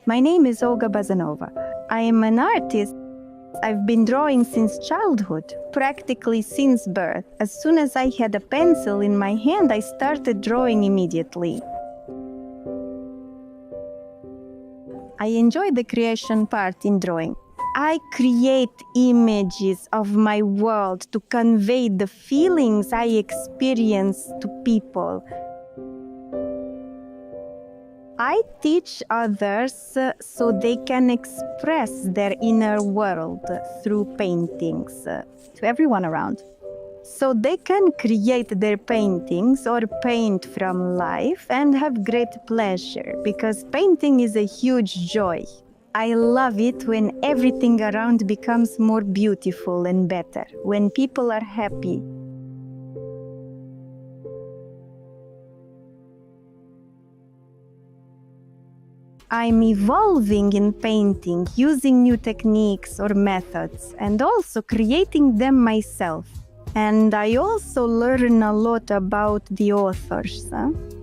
My name is Olga Bazanova. I am an artist. I've been drawing since childhood, practically since birth. As soon as I had a pencil in my hand, I started drawing immediately. I enjoy the creation part in drawing. I create images of my world to convey the feelings I experience to people. I teach others so they can express their inner world through paintings to everyone around. So they can create their paintings or paint from life and have great pleasure, because painting is a huge joy. I love it when everything around becomes more beautiful and better, when people are happy. I'm evolving in painting, using new techniques or methods, and also creating them myself. And I also learn a lot about the authors,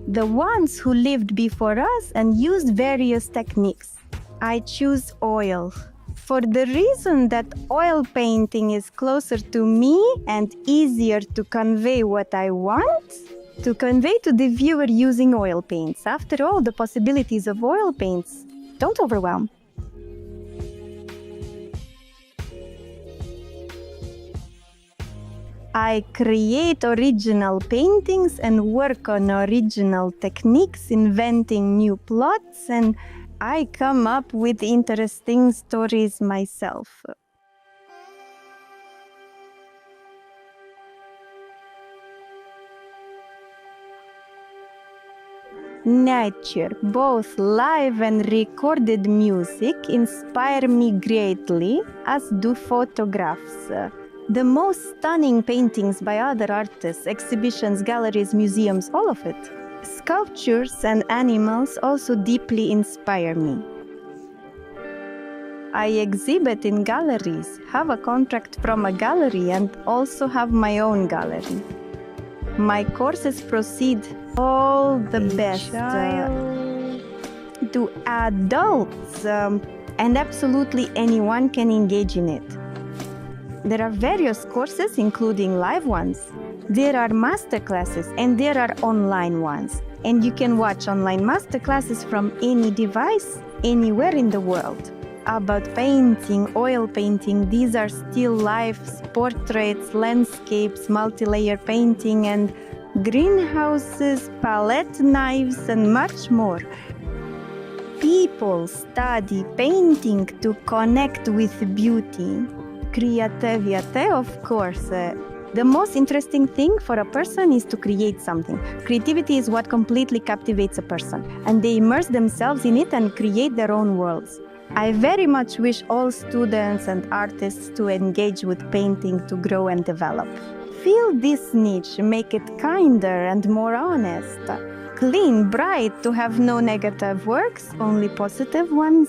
the ones who lived before us and used various techniques. I choose oil for the reason that oil painting is closer to me and easier to convey what I want to convey to the viewer using oil paints. After all, the possibilities of oil paints don't overwhelm. I create original paintings and work on original techniques, inventing new plots, and I come up with interesting stories myself. Nature, both live and recorded music, inspire me greatly, as do photographs. The most stunning paintings by other artists, exhibitions, galleries, museums, all of it. Sculptures and animals also deeply inspire me. I exhibit in galleries, have a contract from a gallery, and also have my own gallery. My courses proceed all the best to adults, and absolutely anyone can engage in it. There are various courses, including live ones. There are masterclasses, and there are online ones. And you can watch online masterclasses from any device, anywhere in the world. About painting, oil painting, these are still lifes, portraits, landscapes, multi-layer painting, and greenhouses, palette knives, and much more. People study painting to connect with beauty. Creativity, of course. The most interesting thing for a person is to create something. Creativity is what completely captivates a person, and they immerse themselves in it and create their own worlds. I very much wish all students and artists to engage with painting to grow and develop. Feel this niche, make it kinder and more honest. Clean, bright, to have no negative works, only positive ones.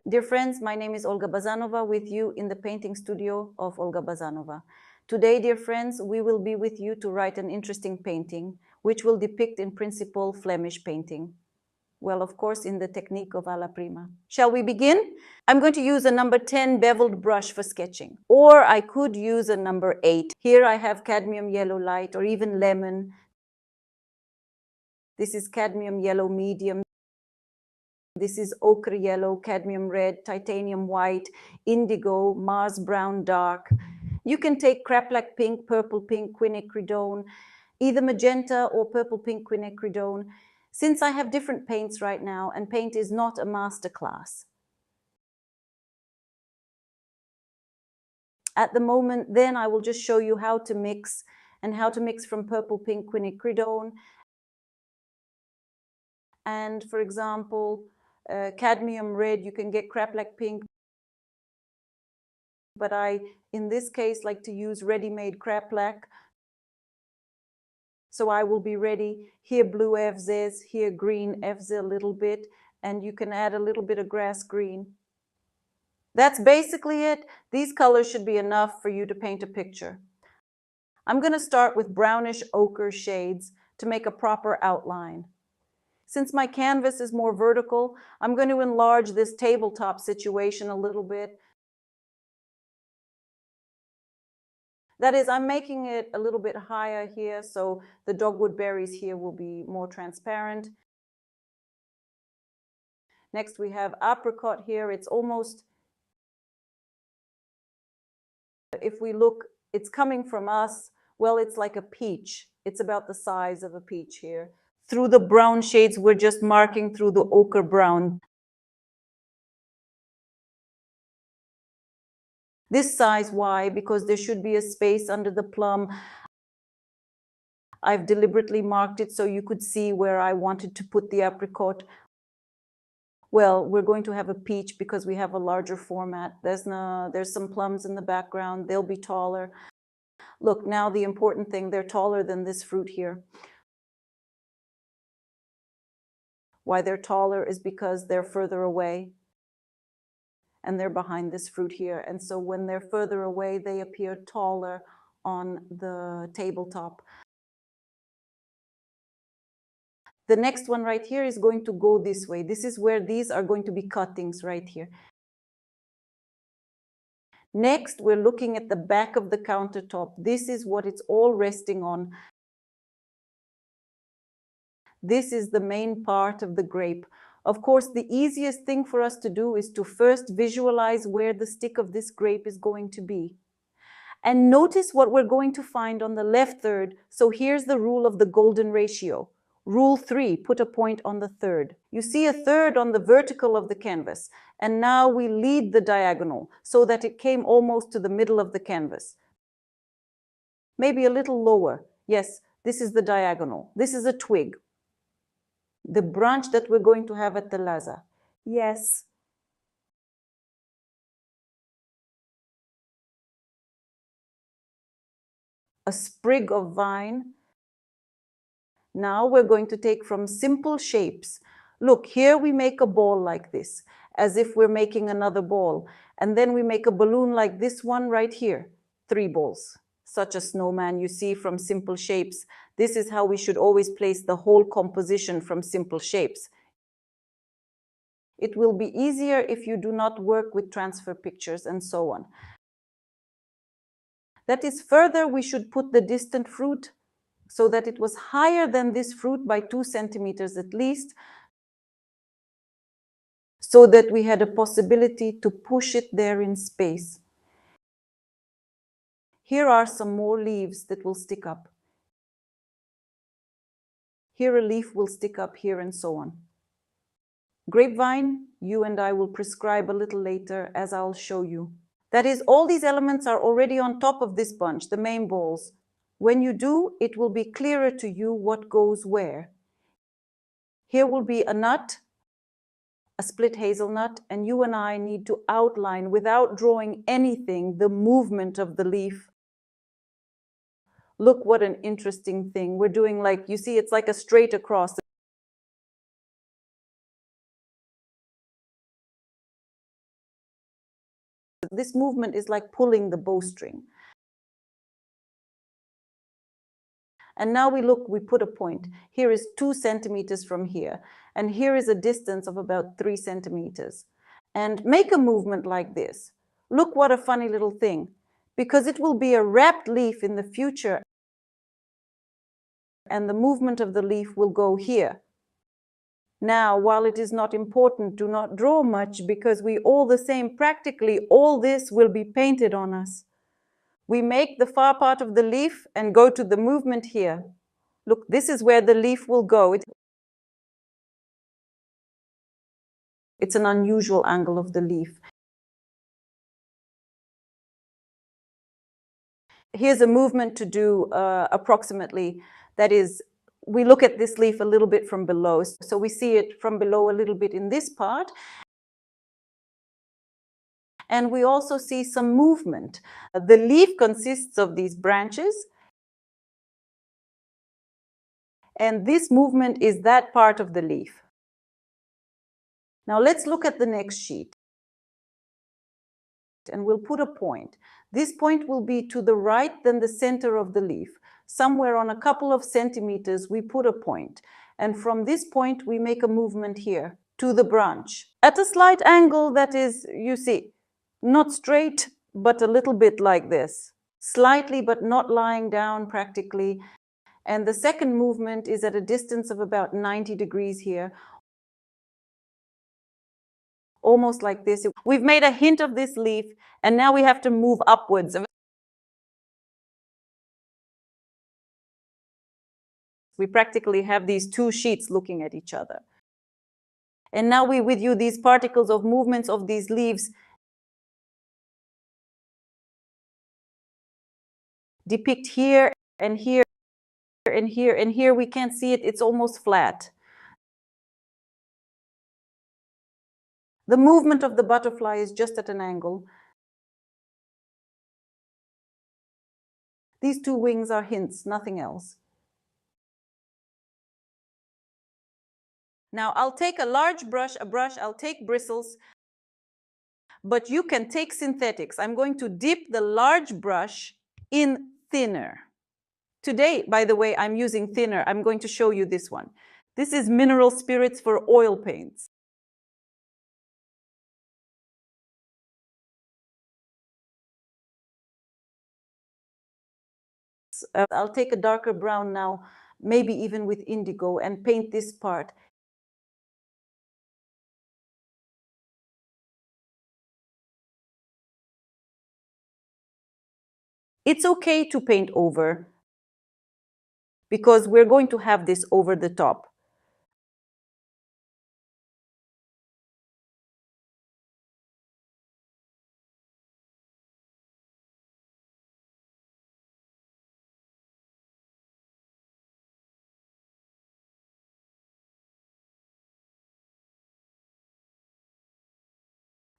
Dear friends, my name is Olga Bazanova, with you in the painting studio of Olga Bazanova. Today, dear friends, we will be with you to write an interesting painting, which will depict in principle Flemish painting. Well, of course, in the technique of alla prima. Shall we begin? I'm going to use a number 10 beveled brush for sketching, or I could use a number 8. Here I have cadmium yellow light, or even lemon. This is cadmium yellow medium. This is ochre yellow, cadmium red, titanium white, indigo, Mars brown dark. You can take craplak pink, purple pink, quinacridone, either magenta or purple pink quinacridone. Since I have different paints right now, and paint is not a master class at the moment, then I will just show you how to mix, and how to mix from purple pink quinacridone. And for example, cadmium red, you can get craplak pink, but I, in this case, like to use ready-made crepe lac. So I will be ready. Here blue FZs, here green FZ a little bit, and you can add a little bit of grass green. That's basically it. These colors should be enough for you to paint a picture. I'm going to start with brownish ochre shades to make a proper outline. Since my canvas is more vertical, I'm going to enlarge this tabletop situation a little bit. That is, I'm making it a little bit higher here, so the dogwood berries here will be more transparent. Next we have apricot here. It's almost, if we look, it's coming from us, well, it's like a peach. It's about the size of a peach here. Through the brown shades, we're just marking through the ochre brown. This size, why? Because there should be a space under the plum. I've deliberately marked it so you could see where I wanted to put the apricot. Well, we're going to have a peach because we have a larger format. There's some plums in the background. They'll be taller. Look, now the important thing, they're taller than this fruit here. Why they're taller is because they're further away and they're behind this fruit here. And so when they're further away, they appear taller on the tabletop. The next one right here is going to go this way. This is where these are going to be cuttings right here. Next, we're looking at the back of the countertop. This is what it's all resting on. This is the main part of the grape. Of course, the easiest thing for us to do is to first visualize where the stick of this grape is going to be. And notice what we're going to find on the left third. So here's the rule of the golden ratio. Rule 3, put a point on the third. You see a third on the vertical of the canvas. And now we lead the diagonal so that it came almost to the middle of the canvas. Maybe a little lower. Yes, this is the diagonal. This is a twig. The branch that we're going to have at the laza. Yes. A sprig of vine. Now we're going to take from simple shapes. Look, here we make a ball like this, as if we're making another ball. And then we make a balloon like this one right here. 3 balls. Such a snowman you see from simple shapes. This is how we should always place the whole composition from simple shapes. It will be easier if you do not work with transfer pictures and so on. That is, further we should put the distant fruit so that it was higher than this fruit by 2 centimeters at least, so that we had a possibility to push it there in space. Here are some more leaves that will stick up. Here a leaf will stick up here and so on. Grapevine, you and I will prescribe a little later, as I'll show you. That is, all these elements are already on top of this bunch, the main balls. When you do, it will be clearer to you what goes where. Here will be a nut, a split hazelnut, and you and I need to outline, without drawing anything, the movement of the leaf. Look what an interesting thing. We're doing, like, you see, it's like a straight across. This movement is like pulling the bowstring. And now we put a point. Here is 2 centimeters from here. And here is a distance of about 3 centimeters. And make a movement like this. Look what a funny little thing. Because it will be a wrapped leaf in the future. And the movement of the leaf will go here. Now, while it is not important, do not draw much, because we all the same, practically all this will be painted on us. We make the far part of the leaf and go to the movement here. Look, this is where the leaf will go. It's an unusual angle of the leaf. Here's a movement to do approximately. That is, we look at this leaf a little bit from below. So we see it from below a little bit in this part. and we also see some movement. The leaf consists of these branches, and this movement is that part of the leaf. Now let's look at the next sheet, and we'll put a point. This point will be to the right than the center of the leaf. Somewhere on a couple of centimeters, we put a point. And from this point, we make a movement here to the branch at a slight angle that is, you see, not straight, but a little bit like this. Slightly, but not lying down practically. And the second movement is at a distance of about 90 degrees here, almost like this. We've made a hint of this leaf, and now we have to move upwards. We practically have these two sheets looking at each other. And now we with you these particles of movements of these leaves depict here and here and here and here. We can't see it, it's almost flat. The movement of the butterfly is just at an angle. These two wings are hints, nothing else. Now I'll take a large brush, I'll take bristles, but you can take synthetics. I'm going to dip the large brush in thinner. Today, by the way, I'm using thinner. I'm going to show you this one. This is mineral spirits for oil paints. I'll take a darker brown now, maybe even with indigo, and paint this part. It's okay to paint over, because we're going to have this over the top.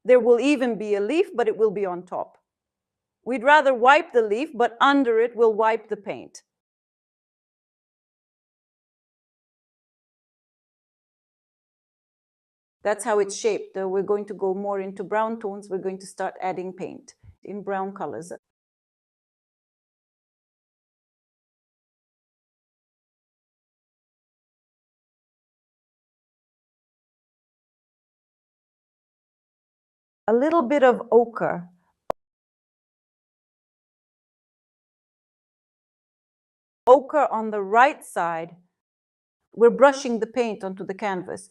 There will even be a leaf, but it will be on top. We'd rather wipe the leaf, but under it we'll wipe the paint. That's how it's shaped. We're going to go more into brown tones. We're going to start adding paint in brown colors. A little bit of ochre. Ochre on the right side. We're brushing the paint onto the canvas.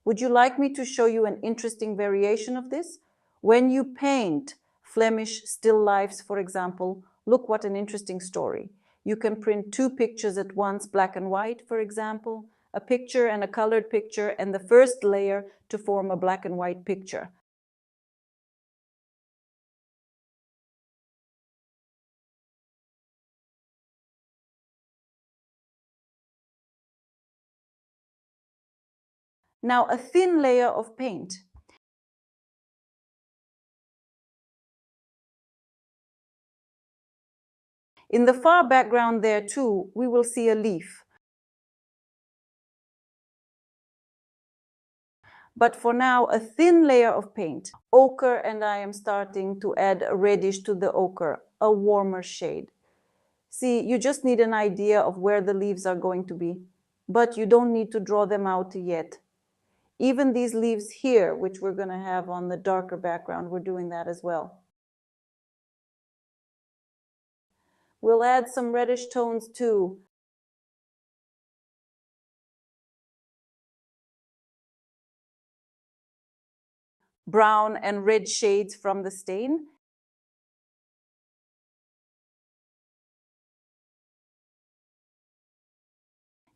Would you like me to show you an interesting variation of this? When you paint Flemish still lifes, for example, look what an interesting story. You can print two pictures at once, black and white, for example, a picture and a colored picture, and the first layer to form a black and white picture. Now, a thin layer of paint. In the far background there too, we will see a leaf. But for now, a thin layer of paint, ochre, and I am starting to add a reddish to the ochre, a warmer shade. See, you just need an idea of where the leaves are going to be, but you don't need to draw them out yet. Even these leaves here, which we're going to have on the darker background, we're doing that as well. We'll add some reddish tones too. Brown and red shades from the stain.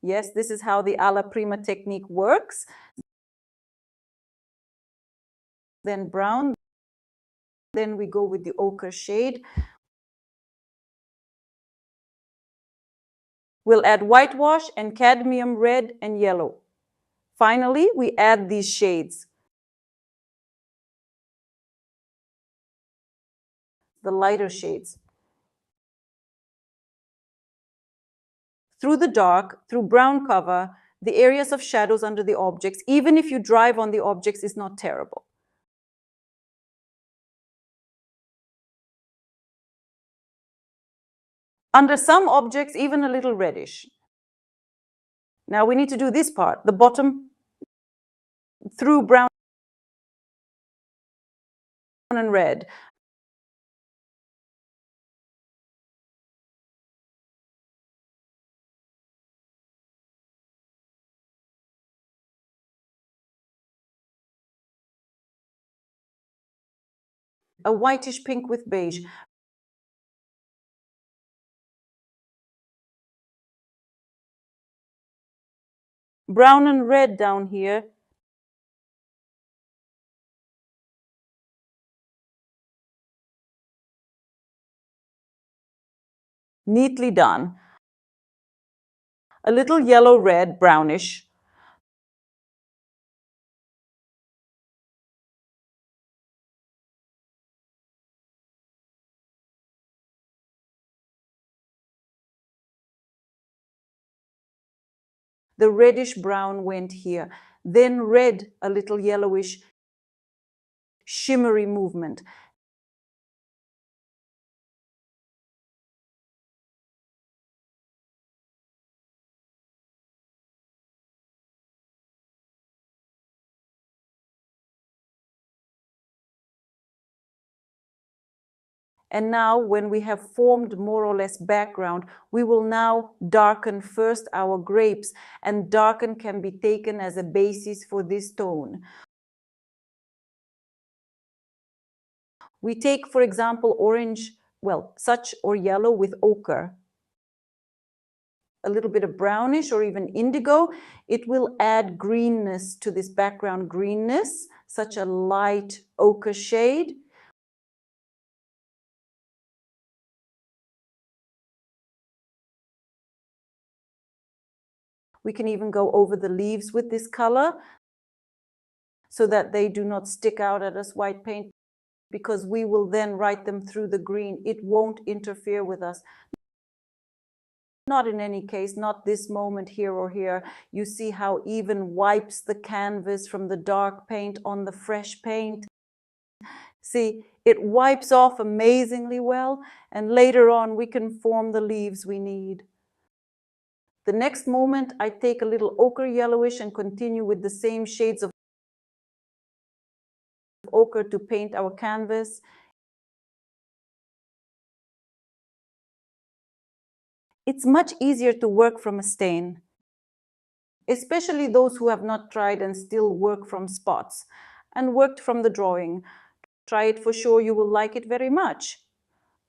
Yes, this is how the alla prima technique works. Then brown, then we go with the ochre shade. We'll add whitewash and cadmium red and yellow. Finally, we add these shades, the lighter shades. Through the dark, through brown cover, the areas of shadows under the objects, even if you drive on the objects, is not terrible. Under some objects, even a little reddish. Now we need to do this part, the bottom, through brown and red. A whitish pink with beige. Brown and red down here. Neatly done. A little yellow, red, brownish. The reddish brown went here. Then red, a little yellowish, shimmery movement. And now when we have formed more or less background, we will now darken first our grapes, and darken can be taken as a basis for this tone. We take, for example, orange, well, such or yellow with ochre, a little bit of brownish or even indigo. It will add greenness to this background greenness, such a light ochre shade. We can even go over the leaves with this color so that they do not stick out at us white paint, because we will then write them through the green. It won't interfere with us. Not in any case, not this moment here or here. You see how even wipes the canvas from the dark paint on the fresh paint. See, it wipes off amazingly well, and later on we can form the leaves we need. The next moment I take a little ochre yellowish and continue with the same shades of ochre to paint our canvas. It's much easier to work from a stain, especially those who have not tried and still work from spots and worked from the drawing. Try it for sure, you will like it very much.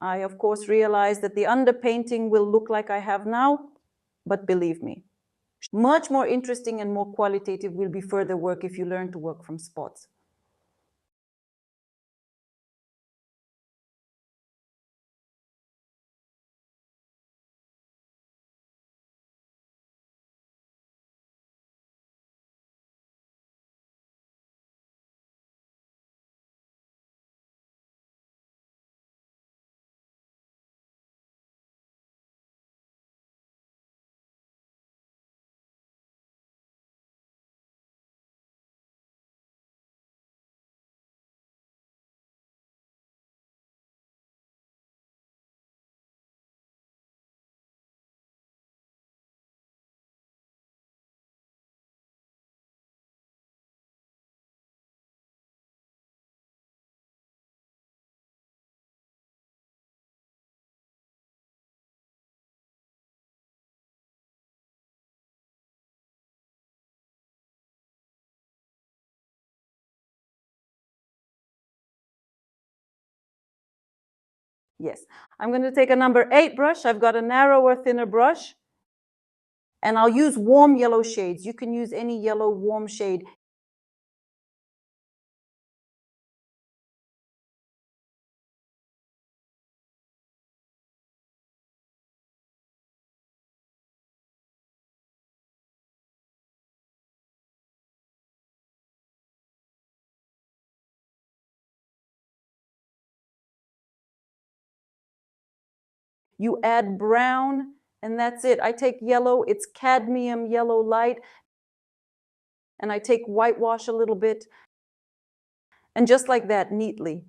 I, of course, realize that the underpainting will look like I have now, but believe me, much more interesting and more qualitative will be further work if you learn to work from spots. Yes, I'm going to take a number 8 brush. I've got a narrower, thinner brush, and I'll use warm yellow shades. You can use any yellow warm shade. You add brown, and that's it. I take yellow, it's cadmium yellow light, and I take whitewash a little bit, and just like that, neatly.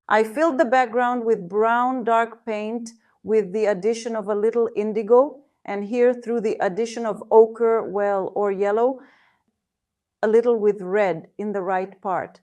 I filled the background with brown dark paint with the addition of a little indigo, and here through the addition of ochre, well, or yellow, a little with red in the right part.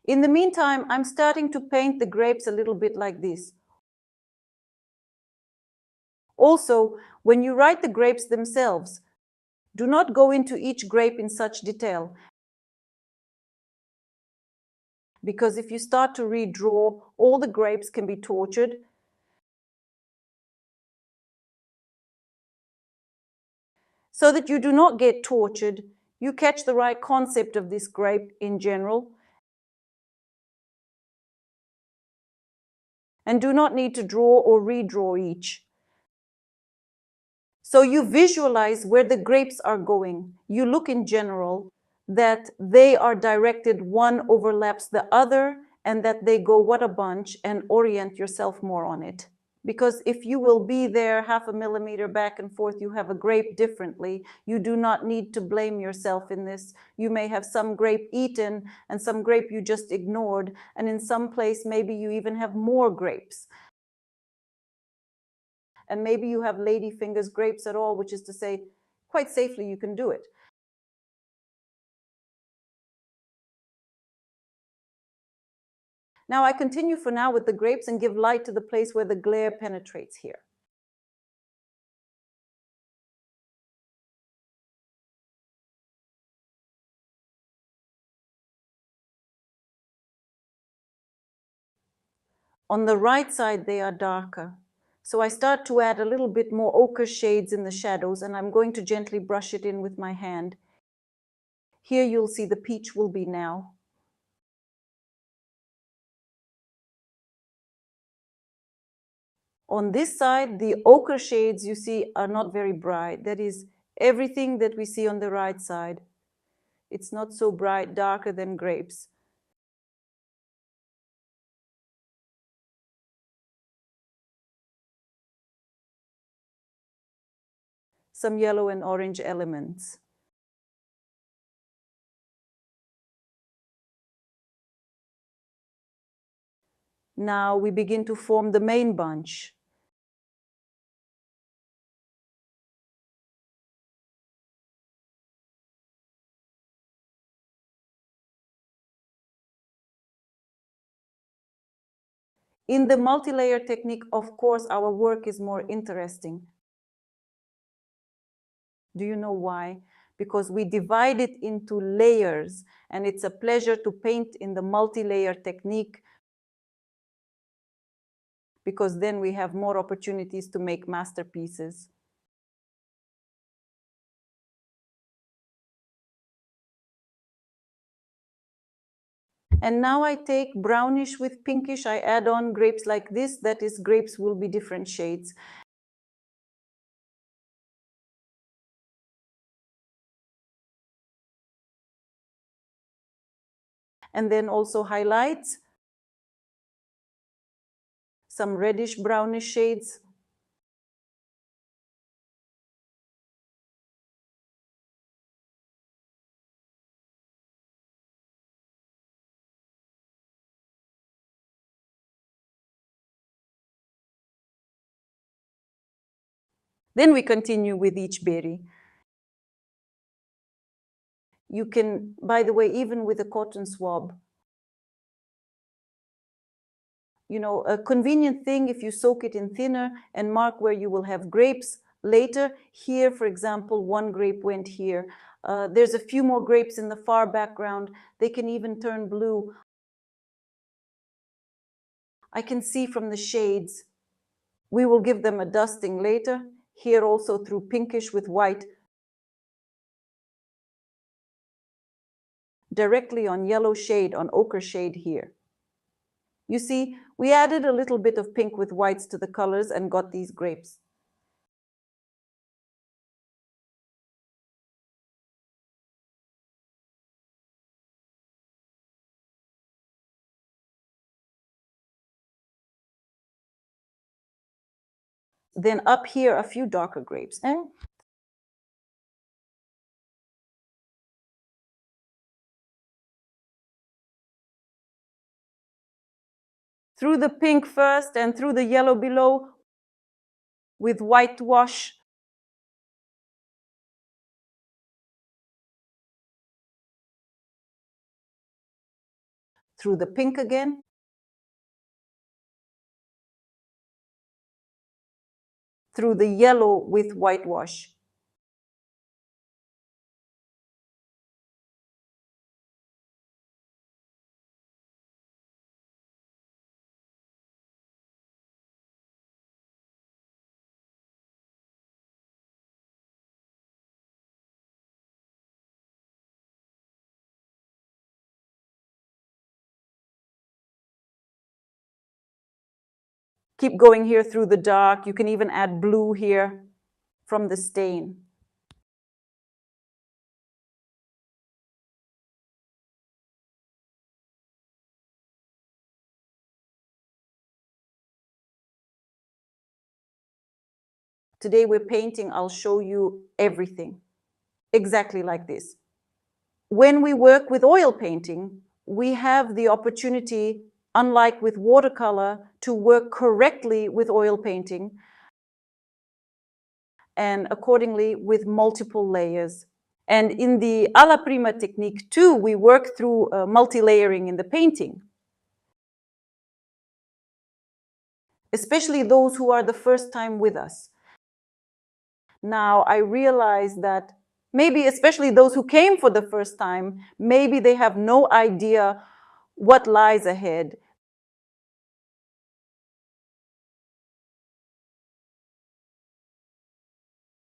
In the meantime, I'm starting to paint the grapes a little bit like this. Also, when you write the grapes themselves, do not go into each grape in such detail, because if you start to redraw, all the grapes can be tortured. So that you do not get tortured, you catch the right concept of this grape in general, and do not need to draw or redraw each. So you visualize where the grapes are going. You look in general that they are directed, one overlaps the other, and that they go what a bunch, and orient yourself more on it. Because if you will be there half a millimeter back and forth, you have a grape differently. You do not need to blame yourself in this. You may have some grape eaten and some grape you just ignored, and in some place maybe you even have more grapes. And maybe you have ladyfingers grapes at all, which is to say, quite safely you can do it. Now I continue for now with the grapes and give light to the place where the glare penetrates here. On the right side, they are darker. So I start to add a little bit more ochre shades in the shadows, and I'm going to gently brush it in with my hand. Here you'll see the peach will be now. On this side, the ochre shades you see are not very bright. That is everything that we see on the right side. It's not so bright, darker than grapes. Some yellow and orange elements. Now we begin to form the main bunch. In the multi-layer technique, of course, our work is more interesting. Do you know why? Because we divide it into layers, and it's a pleasure to paint in the multi-layer technique, because then we have more opportunities to make masterpieces. And now I take brownish with pinkish, I add on grapes like this, that is, grapes will be different shades. And then also highlights, some reddish brownish shades. Then we continue with each berry. You can, by the way, even with a cotton swab, you know, a convenient thing if you soak it in thinner and mark where you will have grapes later. Here, for example, one grape went here. There's a few more grapes in the far background. They can even turn blue. I can see from the shades. We will give them a dusting later. Here also through pinkish with white. Directly on yellow shade, on ochre shade here. You see, we added a little bit of pink with whites to the colors and got these grapes. Then up here, a few darker grapes. Through the pink first and through the yellow below with white wash. Through the pink again. Through the yellow with whitewash. Keep going here through the dark. You can even add blue here from the stain. Today we're painting, I'll show you everything. Exactly like this. When we work with oil painting, we have the opportunity, unlike with watercolor, to work correctly with oil painting and accordingly with multiple layers. And in the alla prima technique too, we work through multi-layering in the painting. Especially those who are the first time with us. Now I realize that maybe especially those who came for the first time, maybe they have no idea what lies ahead.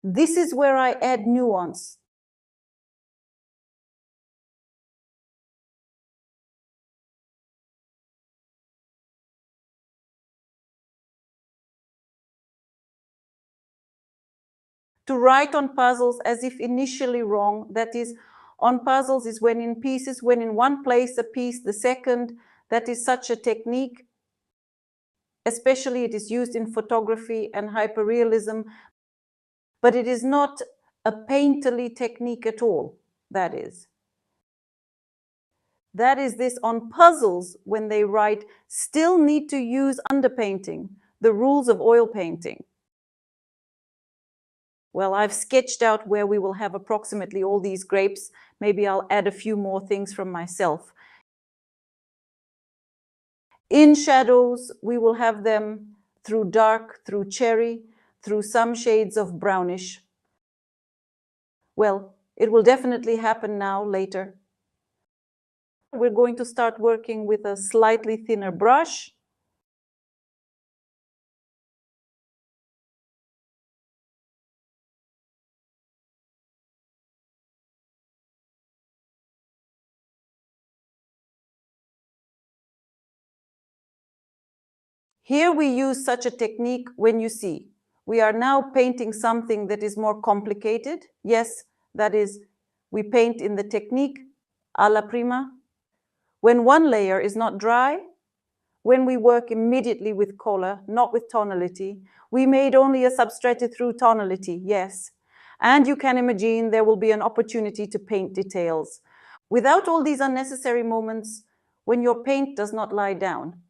This is where I add nuance. To write on puzzles as if initially wrong, that is, on puzzles is when in pieces, when in one place a piece, the second, that is such a technique. Especially it is used in photography and hyperrealism, but it is not a painterly technique at all, that is. That is, this on puzzles, when they write, still need to use underpainting, the rules of oil painting. Well, I've sketched out where we will have approximately all these grapes. Maybe I'll add a few more things from myself. In shadows, we will have them through dark, through cherry, through some shades of brownish. Well, it will definitely happen now, later. We're going to start working with a slightly thinner brush. Here we use such a technique when you see. We are now painting something that is more complicated. Yes, that is, we paint in the technique alla prima. When one layer is not dry, when we work immediately with color, not with tonality, we made only a substrated through tonality, yes. And you can imagine there will be an opportunity to paint details. Without all these unnecessary moments, when your paint does not lie down.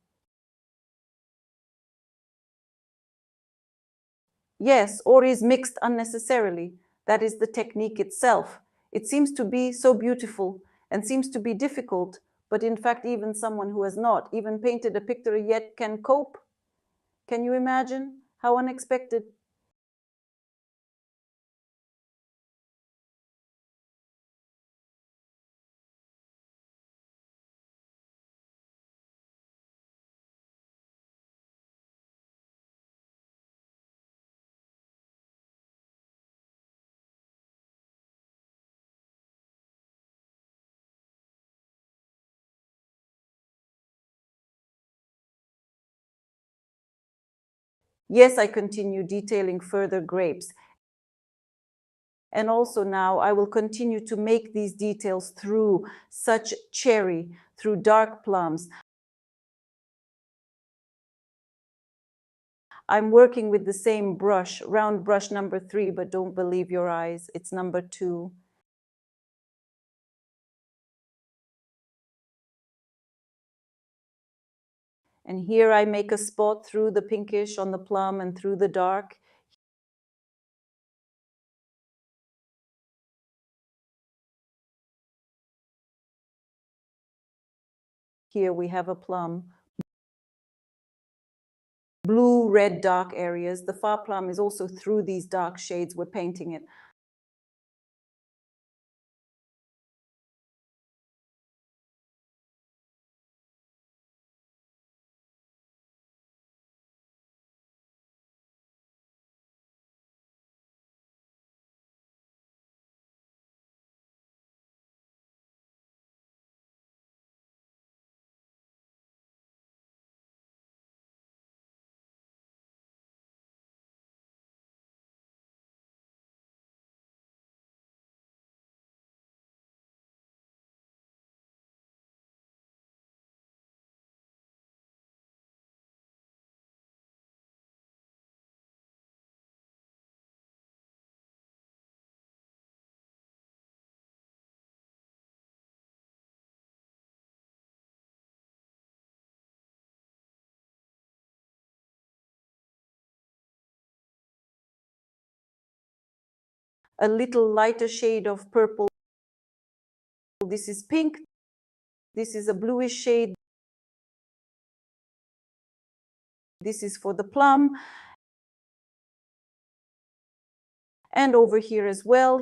Yes, or is mixed unnecessarily. That is the technique itself. It seems to be so beautiful and seems to be difficult, but in fact, even someone who has not even painted a picture yet can cope. Can you imagine how unexpected? Yes, I continue detailing further grapes. And also now I will continue to make these details through such cherry, through dark plums. I'm working with the same brush, round brush number 3, but don't believe your eyes, it's number 2. And here I make a spot through the pinkish on the plum and through the dark. Here we have a plum. Blue, red, dark areas. The far plum is also through these dark shades. We're painting it. A little lighter shade of purple. This is pink. This is a bluish shade. This is for the plum. And over here as well.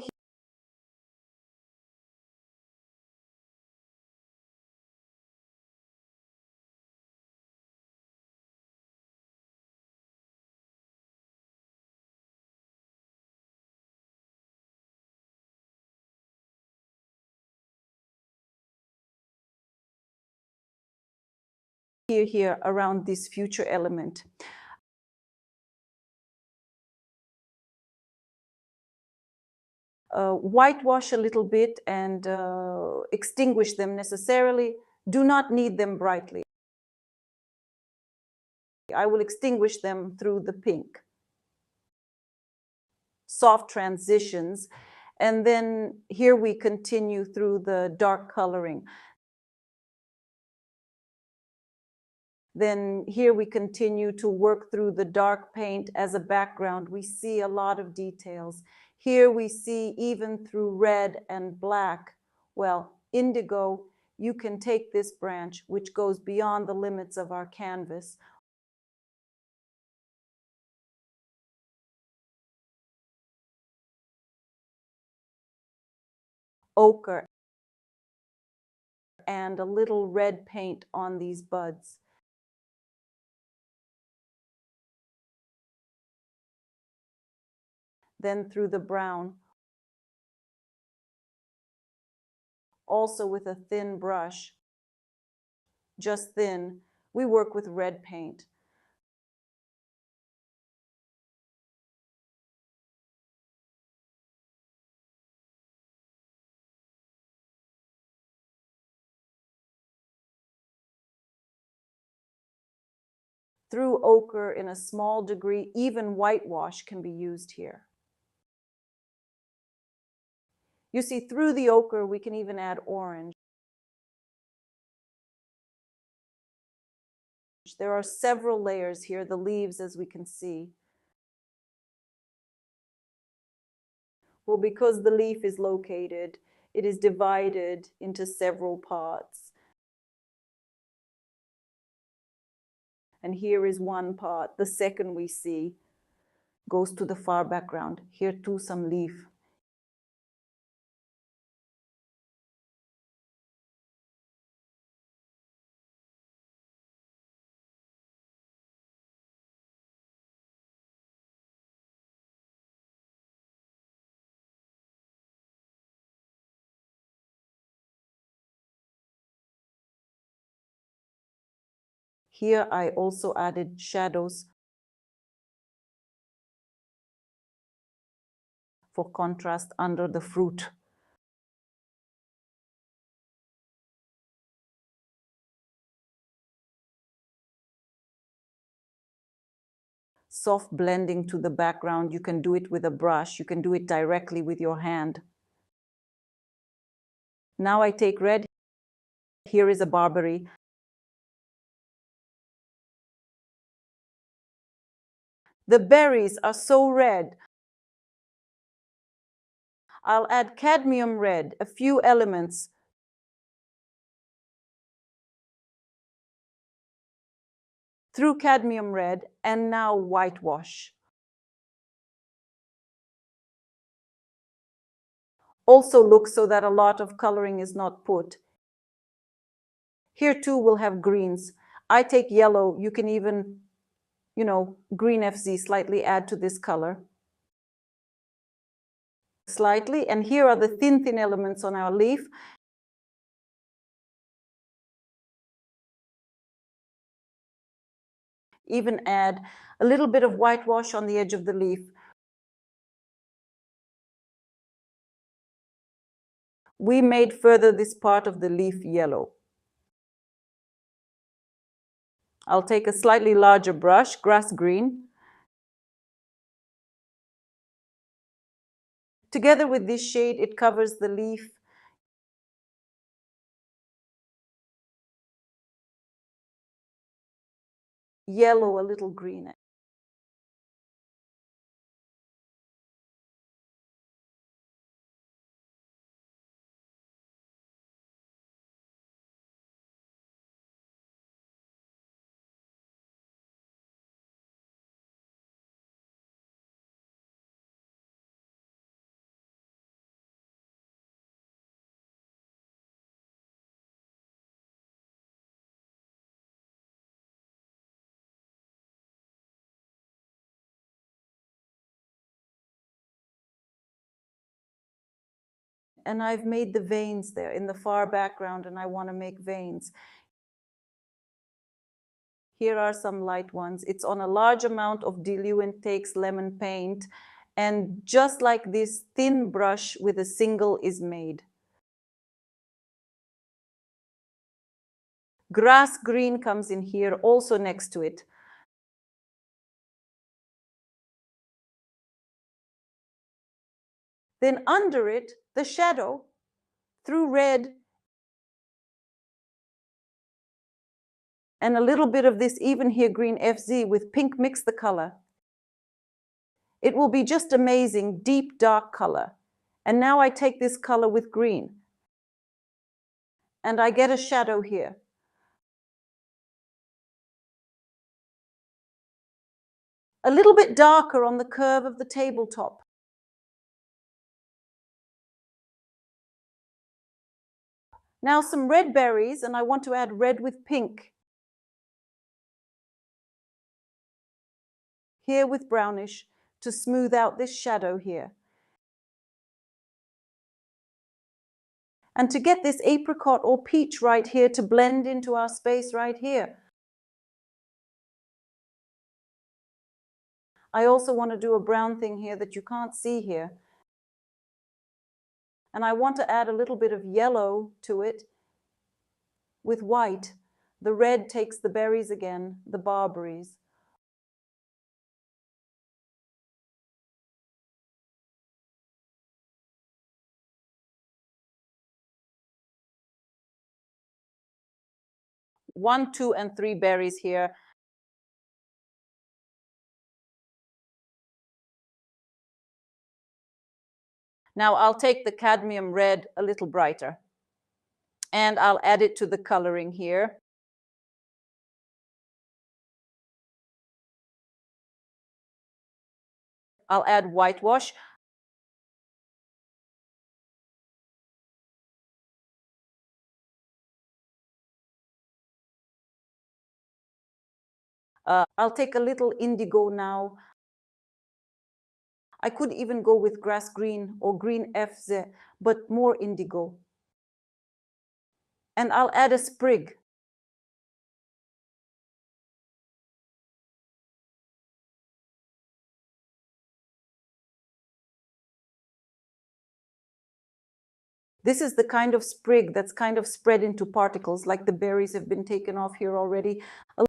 Here around this future element. whitewash a little bit and extinguish them necessarily. Do not knead them brightly. I will extinguish them through the pink. Soft transitions. And then here we continue through the dark coloring. Then here we continue to work through the dark paint as a background. We see a lot of details. Here we see even through red and black. Well, indigo, you can take this branch, which goes beyond the limits of our canvas. Ochre and a little red paint on these buds. Then through the brown, also with a thin brush, just thin, we work with red paint. Through ochre in a small degree, even whitewash can be used here. You see, through the ochre, we can even add orange. There are several layers here, the leaves, as we can see. Well, because the leaf is located, it is divided into several parts. And here is one part. The second we see goes to the far background. Here too, some leaf. Here I also added shadows for contrast under the fruit. Soft blending to the background. You can do it with a brush. You can do it directly with your hand. Now I take red. Here is a barberry. The berries are so red. I'll add cadmium red, a few elements. Through cadmium red, and now whitewash. Also look so that a lot of coloring is not put. Here too we'll have greens. I take yellow. You can even, green FZ, slightly add to this color. Slightly, and here are the thin elements on our leaf. Even add a little bit of whitewash on the edge of the leaf. We made further this part of the leaf yellow. I'll take a slightly larger brush, grass green. Together with this shade, it covers the leaf. Yellow, a little green. And I've made the veins there in the far background, and I want to make veins. Here are some light ones. It's on a large amount of diluent, takes lemon paint, And just like this thin brush with a single is made. Grass green comes in here, also next to it. Then under it, the shadow through red and a little bit of this even here green FZ with pink mix the color. It will be just amazing, deep dark color. And now I take this color with green and I get a shadow here. A little bit darker on the curve of the tabletop. Now some red berries, and I want to add red with pink. Here with brownish to smooth out this shadow here. And to get this apricot or peach right here to blend into our space right here. I also want to do a brown thing here that you can't see here. And I want to add a little bit of yellow to it with white. The red takes the berries again, the barberries. One, two, and three berries here. Now I'll take the cadmium red a little brighter and I'll add it to the coloring here. I'll add whitewash. I'll take a little indigo now. I could even go with grass green or green FZ, but more indigo. And I'll add a sprig. This is the kind of sprig that's kind of spread into particles, like the berries have been taken off here already. A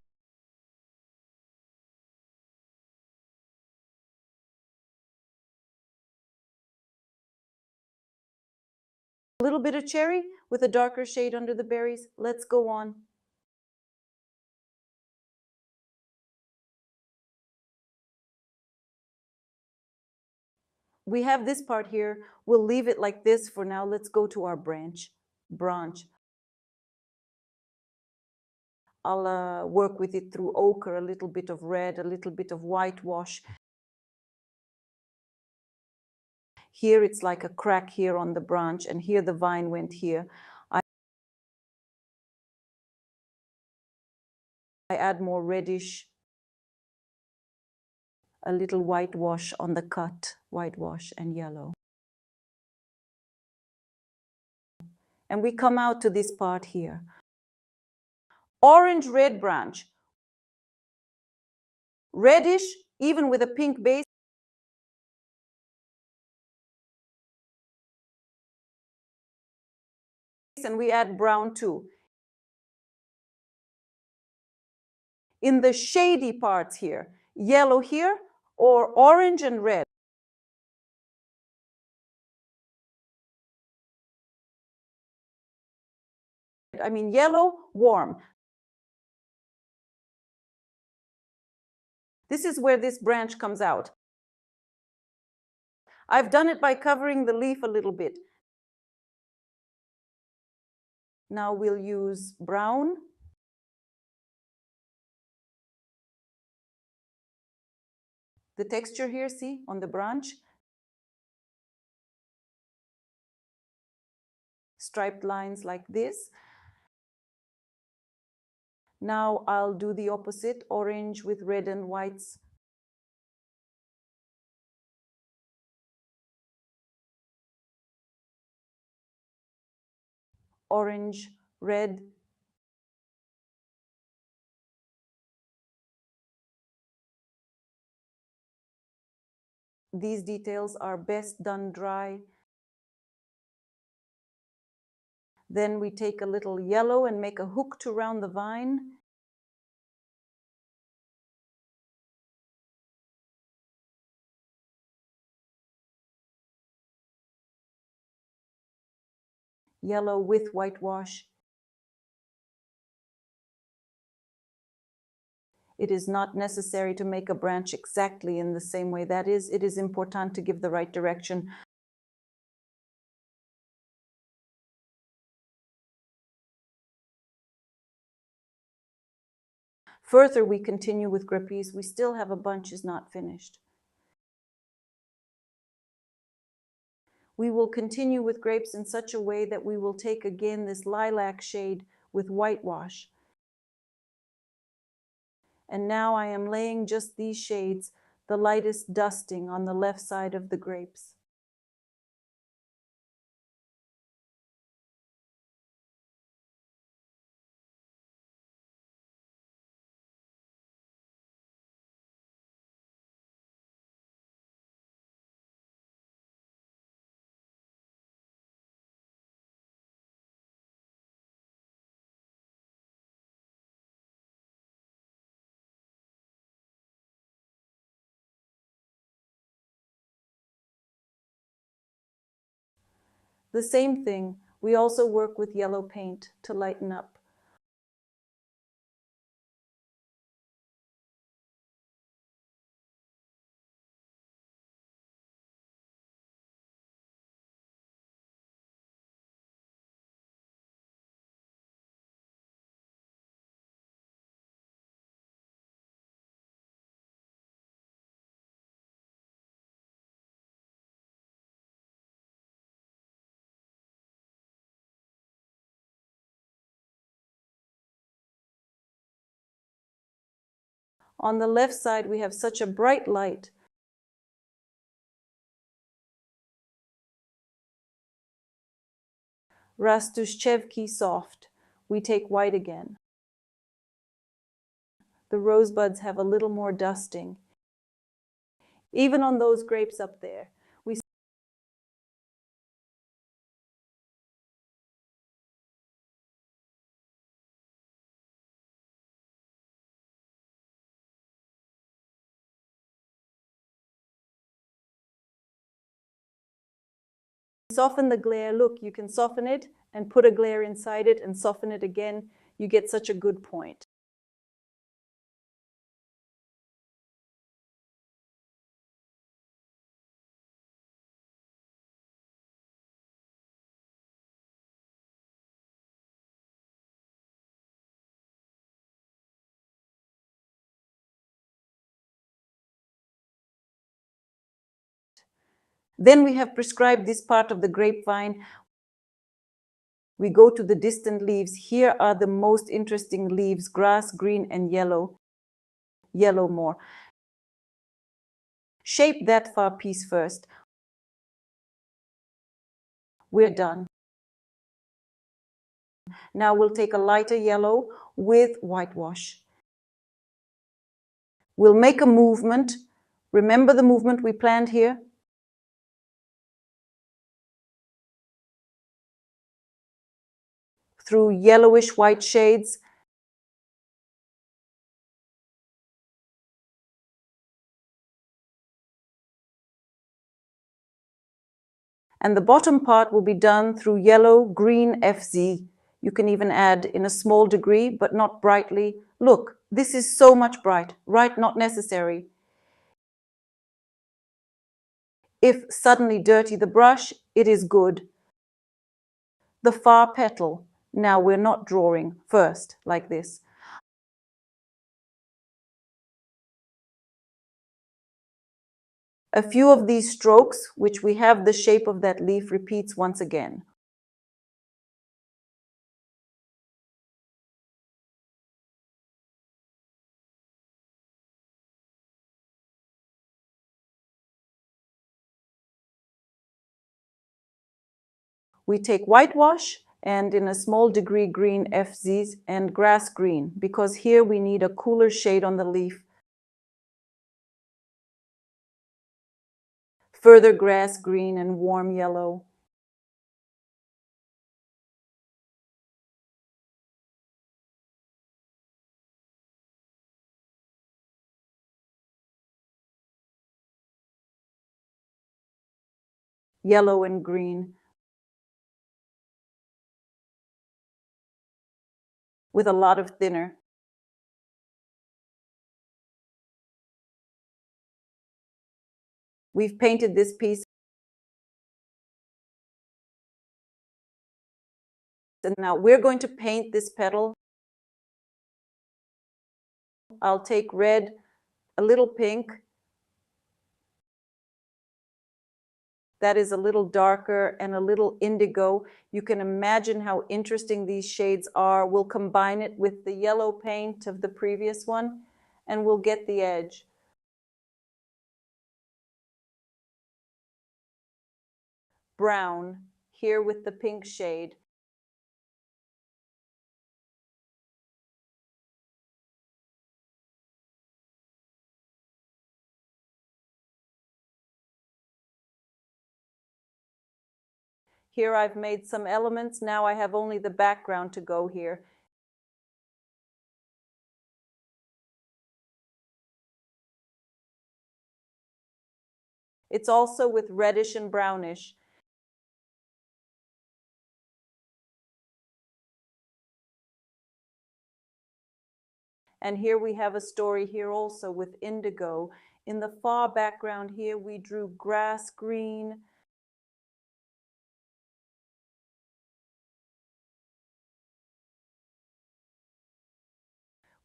little bit of cherry with a darker shade under the berries. Let's go on. We have this part here. We'll leave it like this for now. Let's go to our branch. I'll work with it through ochre, a little bit of red, a little bit of whitewash. Here it's like a crack here on the branch, and here the vine went here. I add more reddish, a little whitewash on the cut, whitewash and yellow. And we come out to this part here. Orange red branch. Reddish, even with a pink base. And we add brown too. In the shady parts here, yellow here or orange and red. I mean yellow, warm. This is where this branch comes out. I've done it by covering the leaf a little bit. Now we'll use brown. The texture here, see, on the branch. Striped lines like this. Now I'll do the opposite, orange with red and whites. Orange, red. these details are best done dry. Then we take a little yellow and make a hook to round the vine. Yellow with whitewash. It is not necessary to make a branch exactly in the same way. That is, it is important to give the right direction. Further, we continue with grapes. We still have a bunch is not finished. We will continue with grapes in such a way that we will take again this lilac shade with whitewash. And now I am laying just these shades, the lightest dusting on the left side of the grapes. The same thing, we also work with yellow paint to lighten up. On the left side, we have such a bright light. Rastushchevki soft. We take white again. The rosebuds have a little more dusting. Even on those grapes up there, we soften the glare. Look, you can soften it and put a glare inside it and soften it again. You get such a good point. Then we have prescribed this part of the grapevine. We go to the distant leaves. Here are the most interesting leaves, grass, green, and yellow. Yellow more. Shape that far piece first. We're done. Now we'll take a lighter yellow with whitewash. We'll make a movement. Remember the movement we planned here? Through yellowish white shades. And the bottom part will be done through yellow, green, FZ. You can even add in a small degree, but not brightly. Look, this is so much bright, right? Not necessary. If suddenly dirty the brush, it is good. The far petal. Now we're not drawing first, like this. A few of these strokes, which we have the shape of that leaf, repeats once again. We take whitewash and in a small degree green FZs and grass green, because here we need a cooler shade on the leaf. further grass green and warm yellow. Yellow and green, with a lot of thinner. We've painted this piece, and now we're going to paint this petal. I'll take red, a little pink, that is a little darker, and a little indigo. You can imagine how interesting these shades are. We'll combine it with the yellow paint of the previous one, and we'll get the edge. Brown, here with the pink shade. Here I've made some elements. Now I have only the background to go here. It's also with reddish and brownish. And here we have a story here also with indigo. In the far background here, we drew grass green,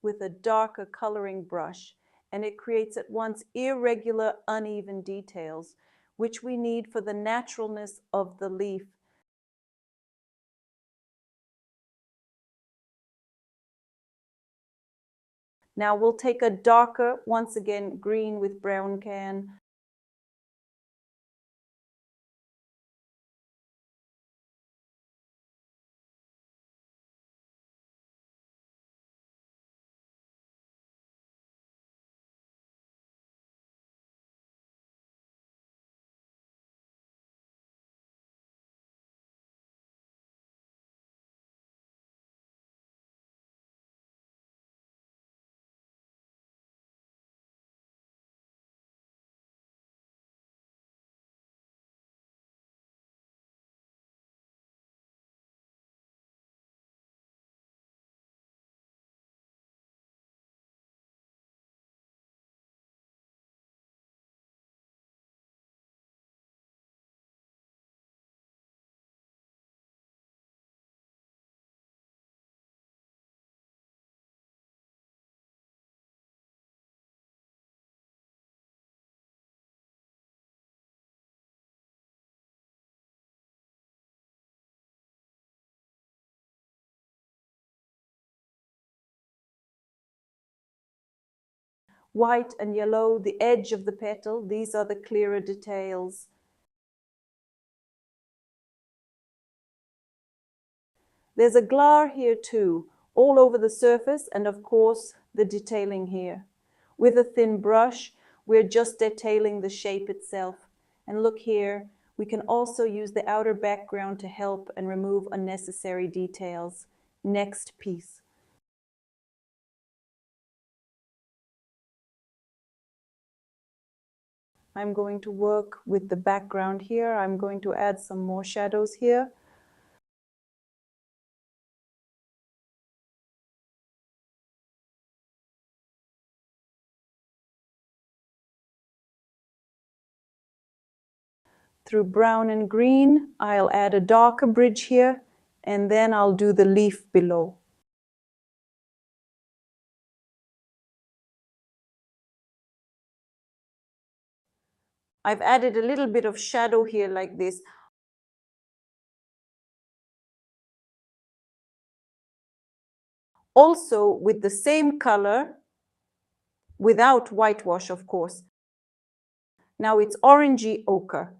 with a darker coloring brush, and it creates at once irregular, uneven details, which we need for the naturalness of the leaf. Now we'll take a darker, once again, green with brown can. White and yellow, the edge of the petal, these are the clearer details. There's a glare here too, all over the surface, and of course the detailing here. With a thin brush, we're just detailing the shape itself. And look here, we can also use the outer background to help and remove unnecessary details. Next piece. I'm going to work with the background here. I'm going to add some more shadows here. Through brown and green, I'll add a darker bridge here, and then I'll do the leaf below. I've added a little bit of shadow here like this. Also with the same color, without whitewash, of course. Now it's orangey ochre.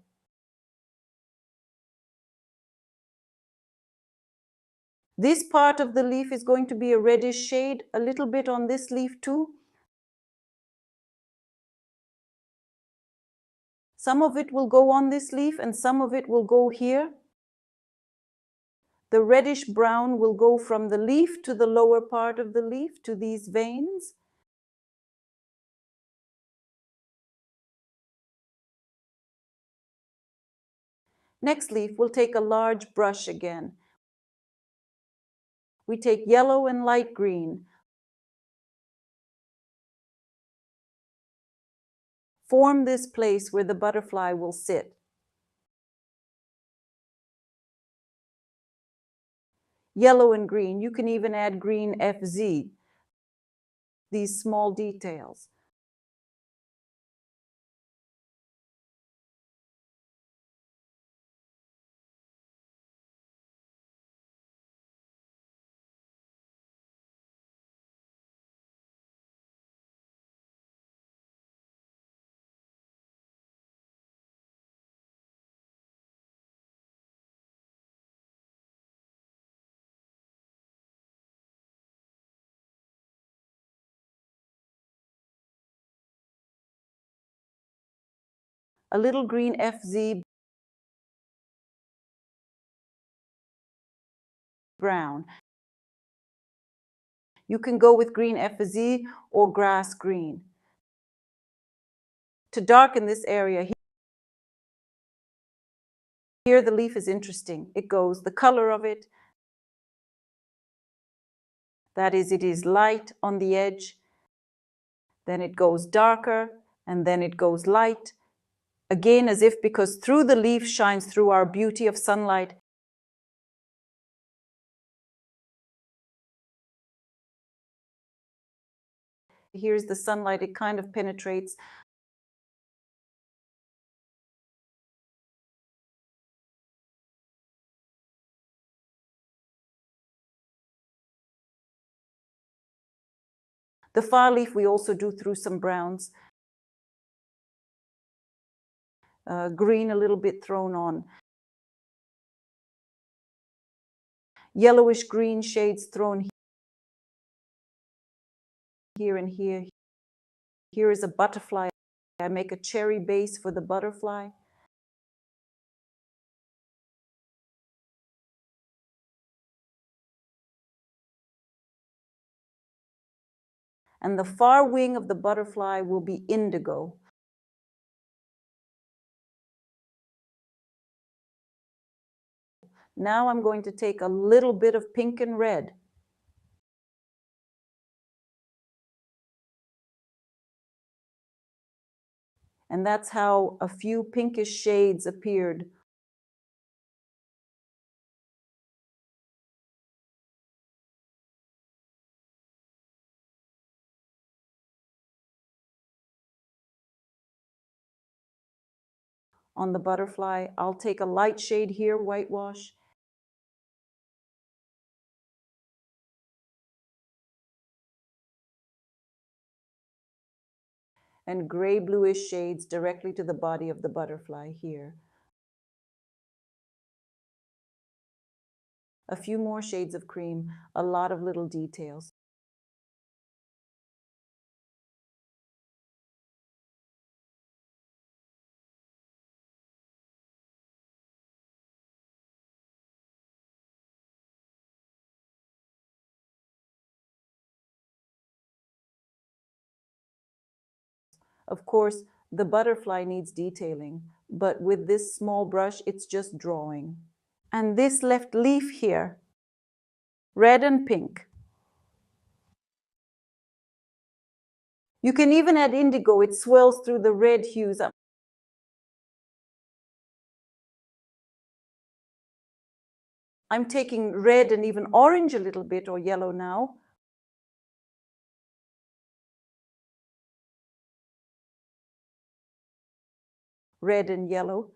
This part of the leaf is going to be a reddish shade, a little bit on this leaf too. Some of it will go on this leaf and some of it will go here. The reddish brown will go from the leaf to the lower part of the leaf to these veins. Next leaf, we'll take a large brush again. We take yellow and light green. Form this place where the butterfly will sit. Yellow and green, you can even add green FZ, these small details. A little green FZ brown. You can go with green FZ or grass green. To darken this area, here the leaf is interesting. It goes, the color of it, that is, it is light on the edge, then it goes darker, and then it goes light. Again, as if because through the leaf shines through our beauty of sunlight. Here's the sunlight, it kind of penetrates. The far leaf we also do through some browns. Green a little bit thrown on. Yellowish green shades thrown here and here. Here is a butterfly. I make a cherry base for the butterfly. And the far wing of the butterfly will be indigo. Now I'm going to take a little bit of pink and red. And that's how a few pinkish shades appeared. On the butterfly, I'll take a light shade here, whitewash. And gray bluish shades directly to the body of the butterfly here. A few more shades of cream, a lot of little details. Of course, the butterfly needs detailing, but with this small brush, it's just drawing. And this left leaf here, red and pink. You can even add indigo, it swells through the red hues. I'm taking red and even orange a little bit, or yellow now. Red and yellow.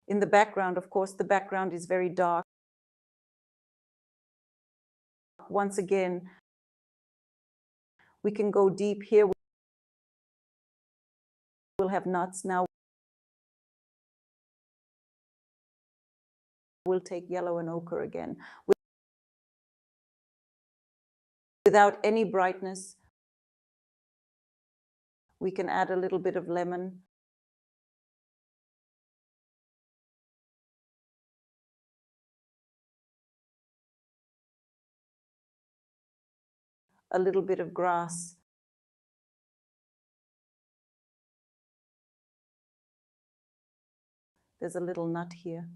In the background, of course, the background is very dark. Once again, we can go deep here. We'll have nuts now. will take yellow and ochre again. Without any brightness, we can add a little bit of lemon. A little bit of grass. There's a little nut here.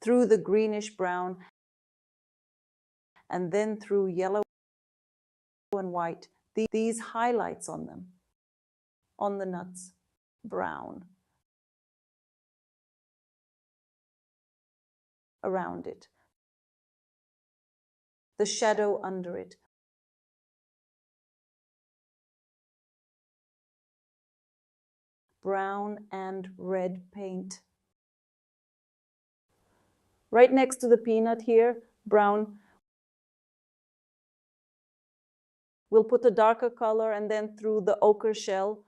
Through the greenish brown, and then through yellow and white, these highlights on them, on the nuts, brown, around it, the shadow under it, brown and red paint. Right next to the peanut here, brown, we'll put a darker color, and then through the ochre shell,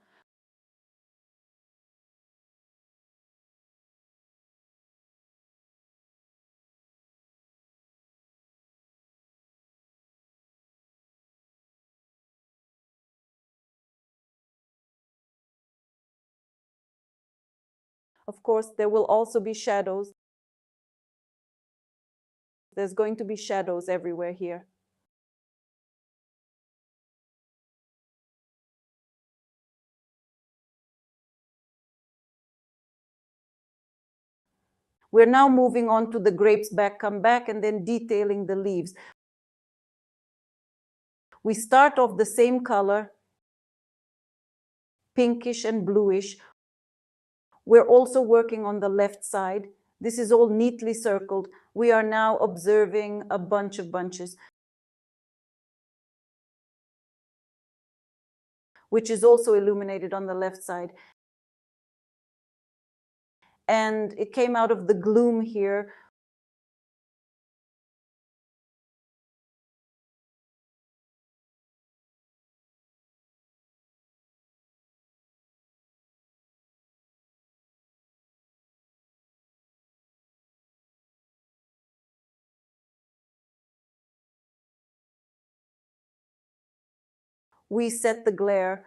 of course, there will also be shadows. There's going to be shadows everywhere here. We're now moving on to the grapes come back, and then detailing the leaves. We start off the same color, pinkish and bluish. We're also working on the left side. This is all neatly circled. We are now observing a bunch of bunches, which is also illuminated on the left side. And it came out of the gloom here. We set the glare.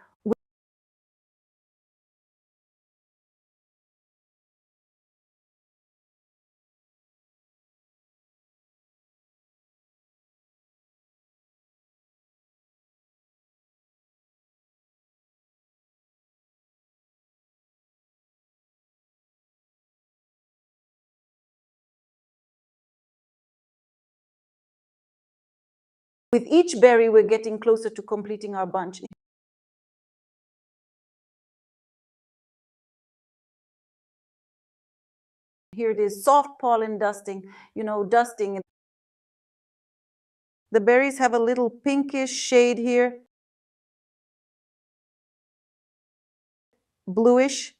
With each berry, we're getting closer to completing our bunch. Here it is, soft pollen dusting, dusting. The berries have a little pinkish shade here, bluish.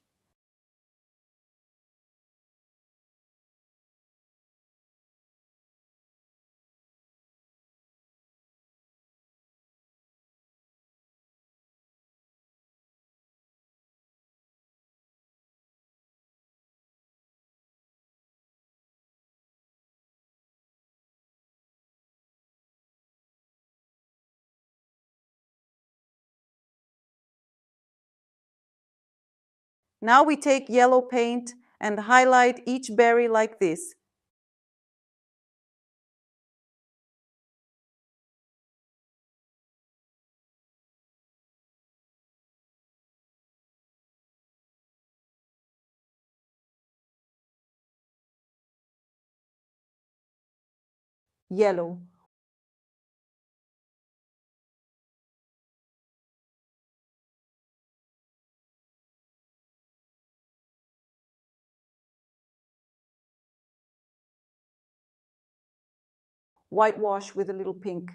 Now we take yellow paint and highlight each berry like this. Yellow. Whitewash with a little pink.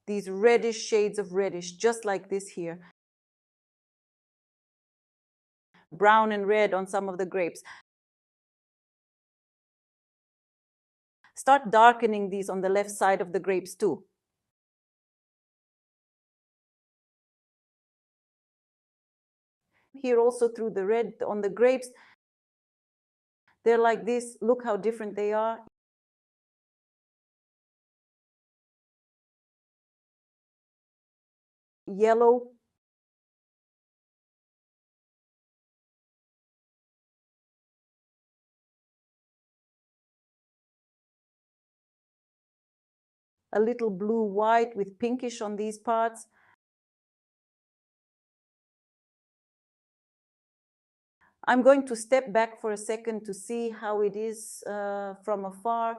These reddish shades of reddish, just like this here. Brown and red on some of the grapes. Start darkening these on the left side of the grapes too. Here also through the red on the grapes, they're like this. Look how different they are. Yellow. A little blue-white with pinkish on these parts. I'm going to step back for a second to see how it is from afar.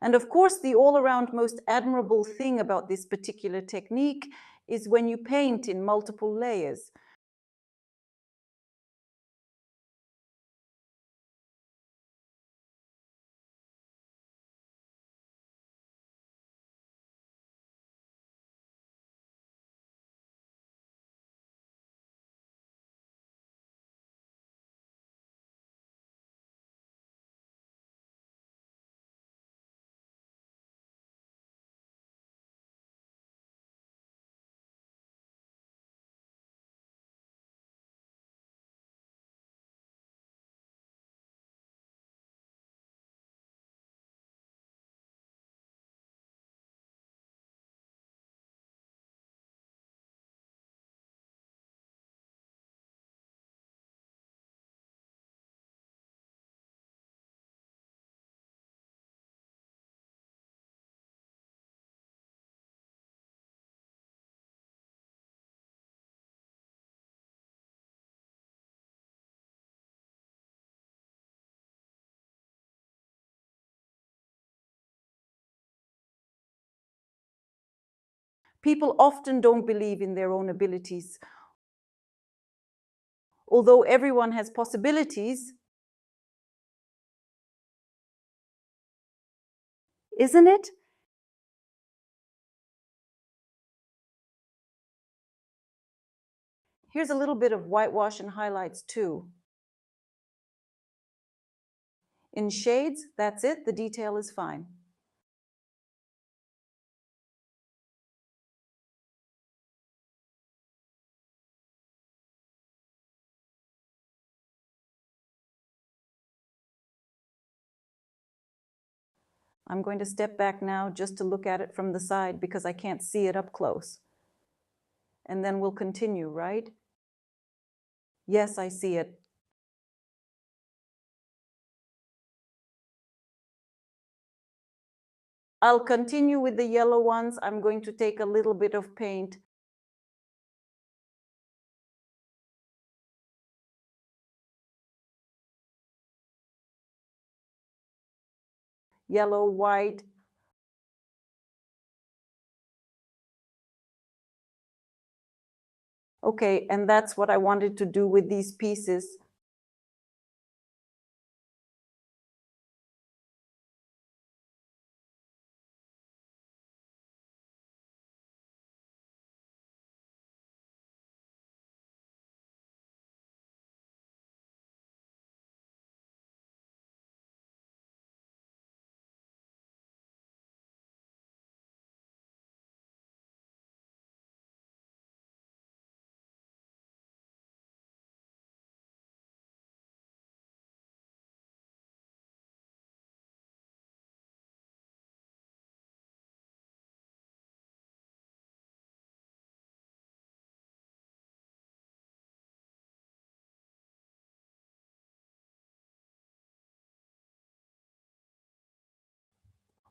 And of course, the all-around most admirable thing about this particular technique is when you paint in multiple layers. People often don't believe in their own abilities. Although everyone has possibilities, isn't it? Here's a little bit of whitewash and highlights too. In shades, that's it, the detail is fine. I'm going to step back now just to look at it from the side because I can't see it up close. And then we'll continue, right? Yes, I see it. I'll continue with the yellow ones. I'm going to take a little bit of paint. Yellow, white. Okay, and that's what I wanted to do with these pieces.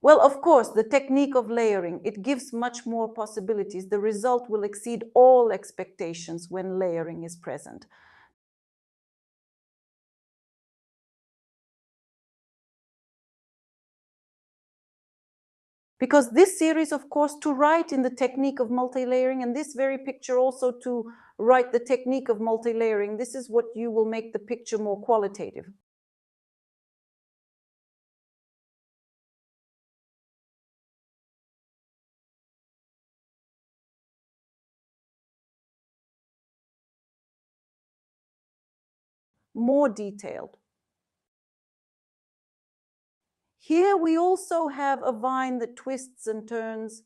Well, of course, the technique of layering, it gives much more possibilities. The result will exceed all expectations when layering is present. Because this series, of course, to write in the technique of multi-layering, and this very picture also to write the technique of multi-layering, this is what you will make the picture more qualitative. More detailed. Here we also have a vine that twists and turns.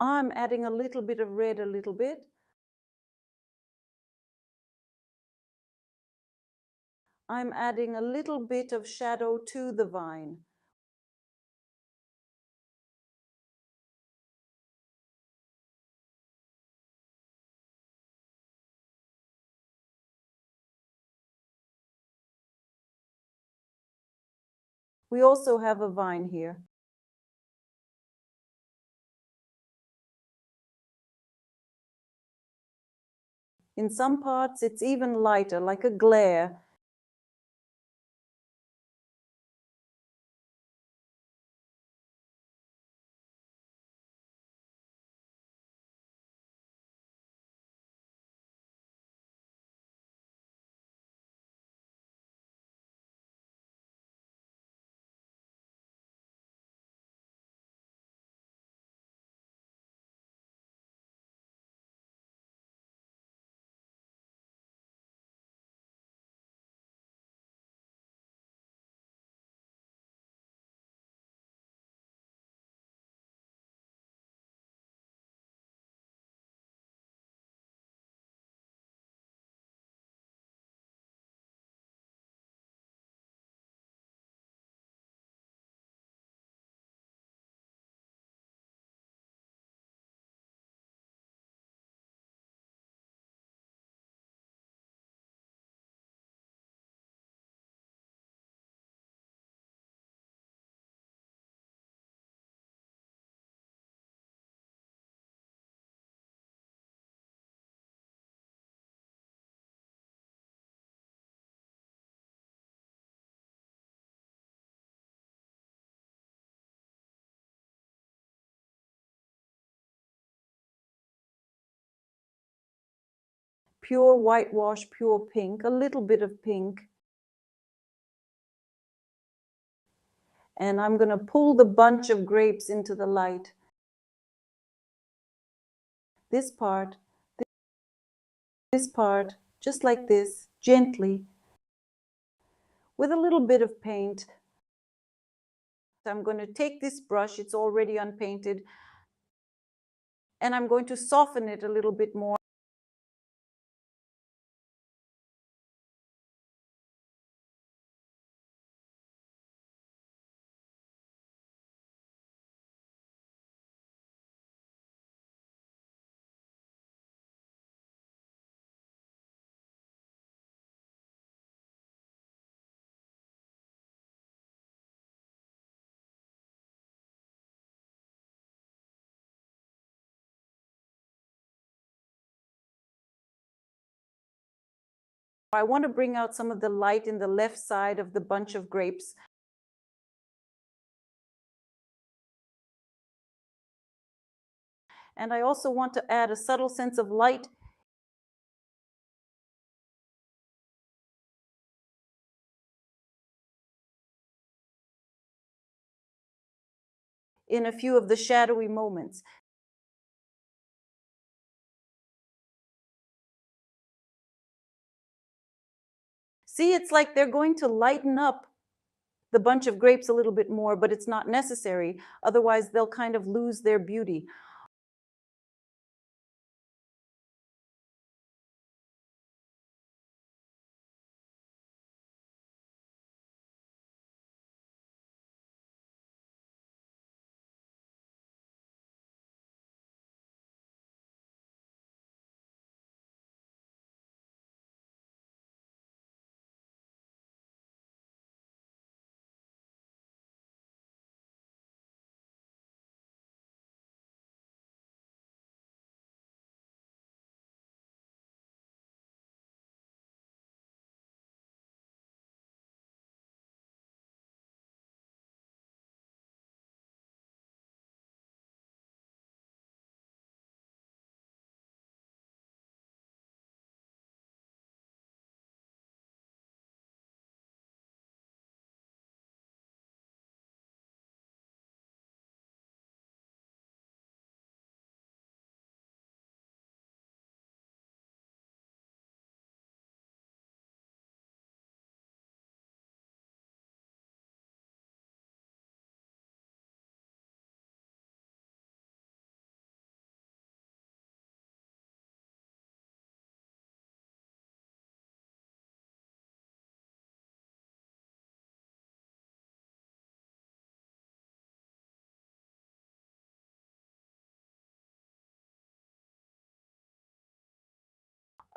I'm adding a little bit of red, a little bit. I'm adding a little bit of shadow to the vine. We also have a vine here. In some parts, it's even lighter, like a glare. Pure whitewash, pure pink, a little bit of pink. And I'm going to pull the bunch of grapes into the light. This part, just like this, gently, with a little bit of paint. I'm going to take this brush, it's already unpainted, and I'm going to soften it a little bit more. I want to bring out some of the light in the left side of the bunch of grapes. And I also want to add a subtle sense of light in a few of the shadowy moments. See, it's like they're going to lighten up. the bunch of grapes a little bit more, but it's not necessary. Otherwise, they'll kind of lose their beauty.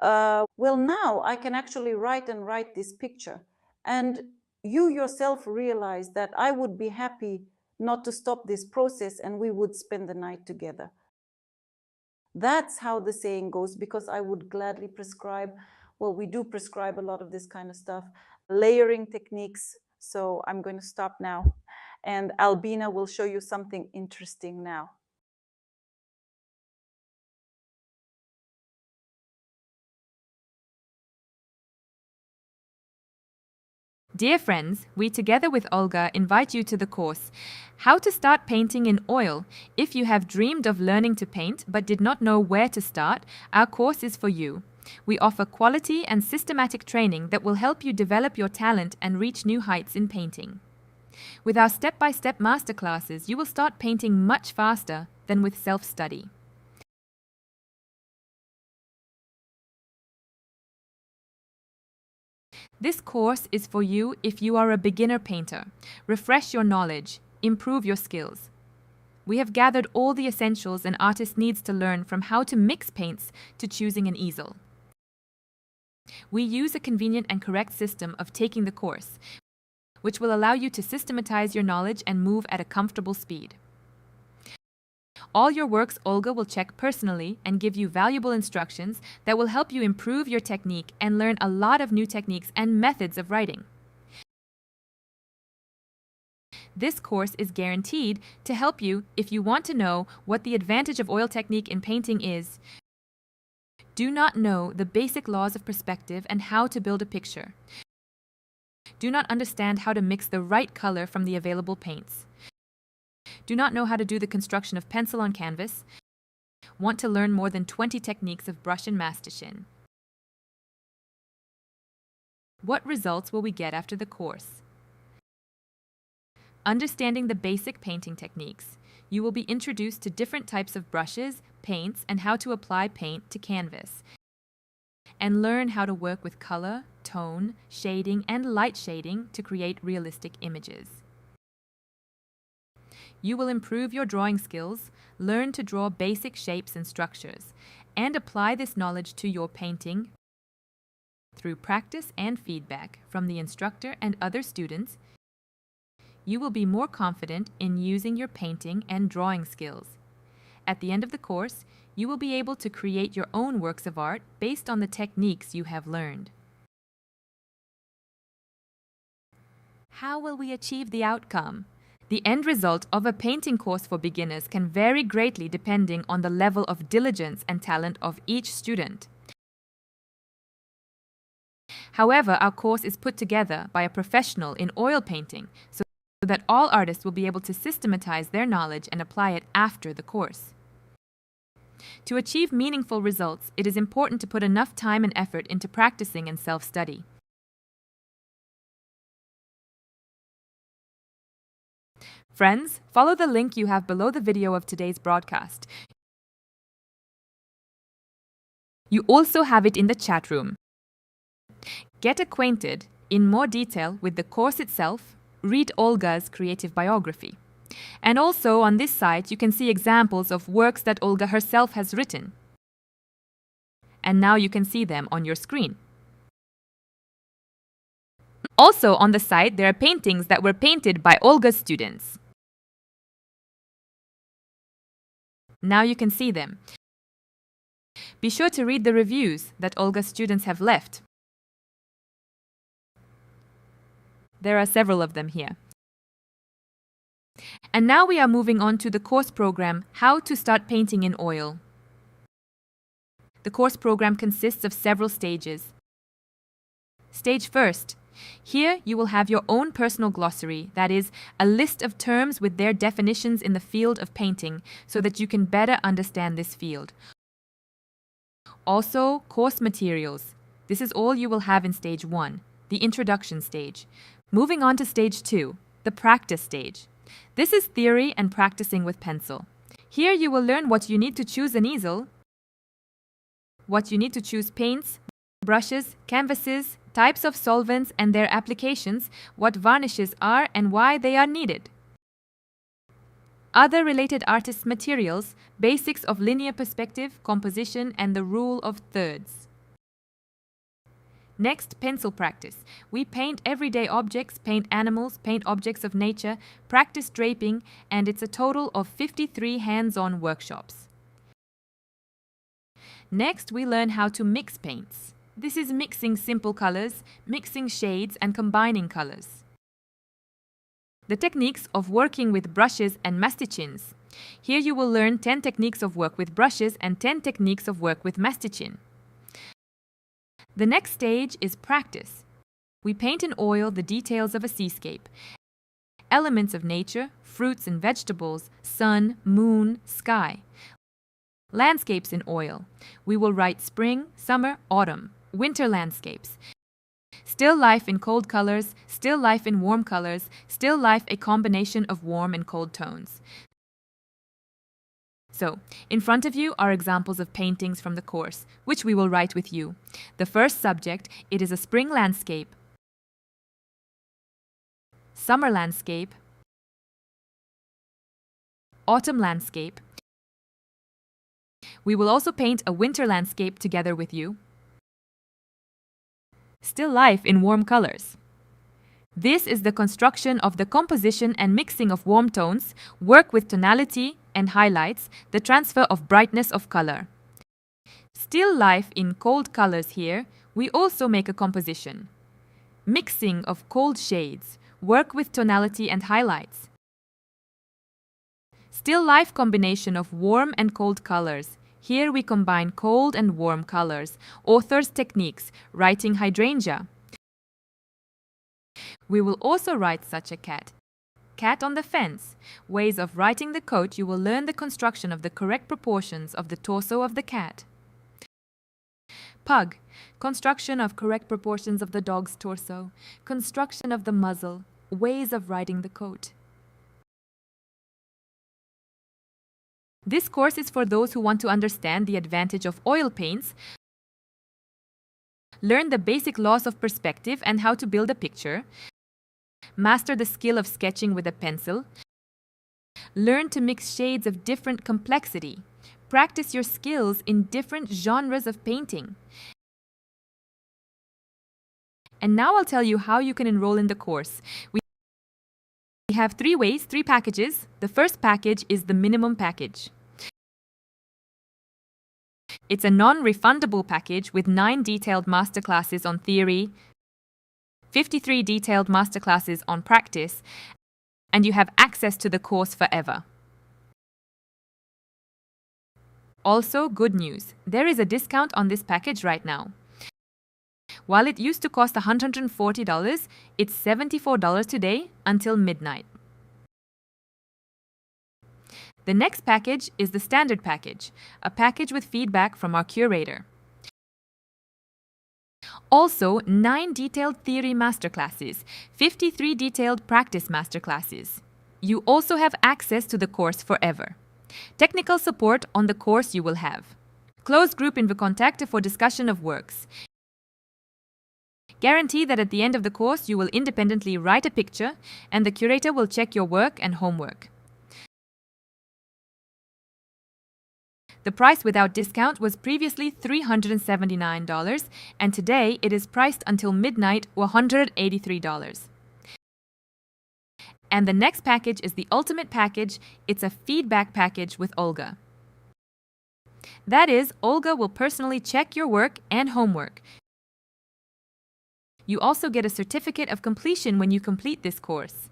Well, now I can actually write this picture. And you yourself realize that I would be happy not to stop this process and we would spend the night together. That's how the saying goes, because I would gladly prescribe, well, we do prescribe a lot of this kind of stuff, layering techniques. So I'm going to stop now. And Albina will show you something interesting now. Dear friends, we together with Olga invite you to the course, How to Start Painting in Oil. If you have dreamed of learning to paint but did not know where to start, our course is for you. We offer quality and systematic training that will help you develop your talent and reach new heights in painting. With our step-by-step masterclasses, you will start painting much faster than with self-study. This course is for you if you are a beginner painter. Refresh your knowledge, improve your skills. We have gathered all the essentials an artist needs to learn, from how to mix paints to choosing an easel. We use a convenient and correct system of taking the course, which will allow you to systematize your knowledge and move at a comfortable speed. All your works Olga will check personally and give you valuable instructions that will help you improve your technique and learn a lot of new techniques and methods of writing. This course is guaranteed to help you if you want to know what the advantage of oil technique in painting is, do not know the basic laws of perspective and how to build a picture, do not understand how to mix the right color from the available paints, do not know how to do the construction of pencil on canvas, want to learn more than 20 techniques of brush and mastichin. What results will we get after the course? Understanding the basic painting techniques, you will be introduced to different types of brushes, paints, and how to apply paint to canvas, and learn how to work with color, tone, shading, and light shading to create realistic images. You will improve your drawing skills, learn to draw basic shapes and structures, and apply this knowledge to your painting through practice and feedback from the instructor and other students. You will be more confident in using your painting and drawing skills. At the end of the course, you will be able to create your own works of art based on the techniques you have learned. How will we achieve the outcome? The end result of a painting course for beginners can vary greatly depending on the level of diligence and talent of each student. However, our course is put together by a professional in oil painting, so that all artists will be able to systematize their knowledge and apply it after the course. To achieve meaningful results, it is important to put enough time and effort into practicing and self-study. Friends, follow the link you have below the video of today's broadcast. You also have it in the chat room. Get acquainted in more detail with the course itself, read Olga's creative biography. And also on this site you can see examples of works that Olga herself has written. And now you can see them on your screen. Also on the site there are paintings that were painted by Olga's students. Now you can see them. Be sure to read the reviews that Olga's students have left. There are several of them here. And now we are moving on to the course program, How to Start Painting in Oil. The course program consists of several stages. Stage first. Here you will have your own personal glossary, that is, a list of terms with their definitions in the field of painting, so that you can better understand this field. Also, course materials. This is all you will have in stage 1, the introduction stage. Moving on to stage 2, the practice stage. This is theory and practicing with pencil. Here you will learn what you need to choose an easel, what you need to choose paints, brushes, canvases, types of solvents and their applications, what varnishes are and why they are needed. Other related artists' materials, basics of linear perspective, composition, and the rule of thirds. Next, pencil practice. We paint everyday objects, paint animals, paint objects of nature, practice draping, and it's a total of 53 hands-on workshops. Next, we learn how to mix paints. This is mixing simple colors, mixing shades, and combining colors. The techniques of working with brushes and masticins. Here you will learn 10 techniques of work with brushes and 10 techniques of work with masticin. The next stage is practice. We paint in oil the details of a seascape, elements of nature, fruits and vegetables, sun, moon, sky. Landscapes in oil. We will write spring, summer, autumn, winter landscapes. Still life in cold colors, still life in warm colors, still life a combination of warm and cold tones. So, in front of you are examples of paintings from the course, which we will write with you. The first subject, it is a spring landscape, summer landscape, autumn landscape. We will also paint a winter landscape together with you. Still life in warm colors. This is the construction of the composition and mixing of warm tones, work with tonality and highlights, the transfer of brightness of color. Still life in cold colors here, we also make a composition. Mixing of cold shades, work with tonality and highlights. Still life combination of warm and cold colors. Here we combine cold and warm colors. Author's techniques, writing hydrangea. We will also write such a cat. Cat on the fence. Ways of writing the coat, you will learn the construction of the correct proportions of the torso of the cat. Pug. Construction of correct proportions of the dog's torso. Construction of the muzzle. Ways of writing the coat. This course is for those who want to understand the advantage of oil paints, learn the basic laws of perspective and how to build a picture, master the skill of sketching with a pencil, learn to mix shades of different complexity, practice your skills in different genres of painting. And now I'll tell you how you can enroll in the course. We have 3 ways, 3 packages. The first package is the minimum package. It's a non-refundable package with 9 detailed masterclasses on theory, 53 detailed masterclasses on practice, and you have access to the course forever. Also, good news, there is a discount on this package right now. While it used to cost $140, it's $74 today until midnight. The next package is the standard package, a package with feedback from our curator. Also, 9 detailed theory masterclasses, 53 detailed practice masterclasses. You also have access to the course forever. Technical support on the course you will have. Closed group in Contact for discussion of works. Guarantee that at the end of the course you will independently write a picture and the curator will check your work and homework. The price without discount was previously $379 and today it is priced until midnight $183. And the next package is the ultimate package. It's a feedback package with Olga. That is, Olga will personally check your work and homework. You also get a certificate of completion when you complete this course.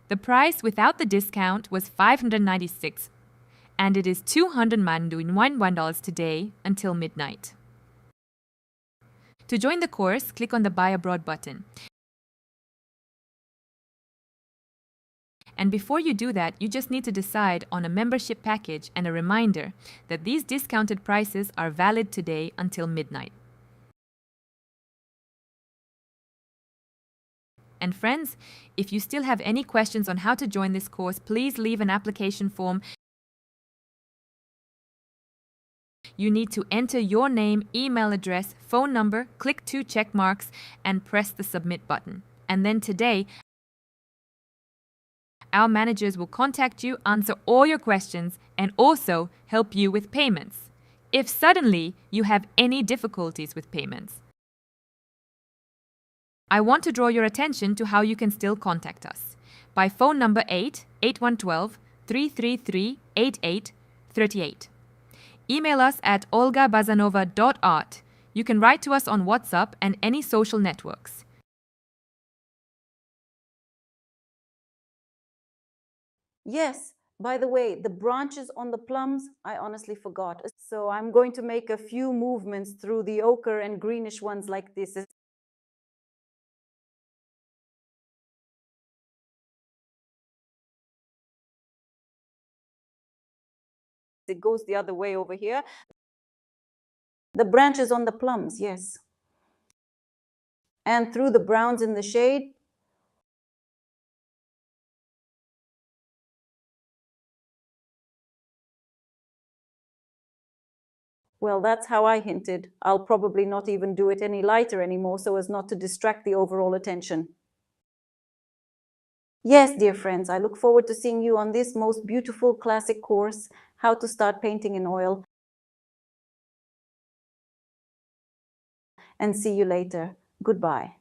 The price without the discount was $596, and it is $291 today until midnight. To join the course, click on the Buy Abroad button. And before you do that, you just need to decide on a membership package and a reminder that these discounted prices are valid today until midnight. And friends, if you still have any questions on how to join this course, please leave an application form. You need to enter your name, email address, phone number, click 2 check marks, and press the submit button. And then today, our managers will contact you, answer all your questions, and also help you with payments. If suddenly you have any difficulties with payments, I want to draw your attention to how you can still contact us. By phone number 8112 333 8838. Email us at olgabazanova.art. You can write to us on WhatsApp and any social networks. Yes, by the way, the branches on the plums, I honestly forgot. So I'm going to make a few movements through the ochre and greenish ones like this. It goes the other way over here. The branches on the plums, yes. And through the browns in the shade. Well, that's how I hinted. I'll probably not even do it any lighter anymore so as not to distract the overall attention. Yes, dear friends, I look forward to seeing you on this most beautiful classic course, How to Start Painting in Oil. And see you later. Goodbye.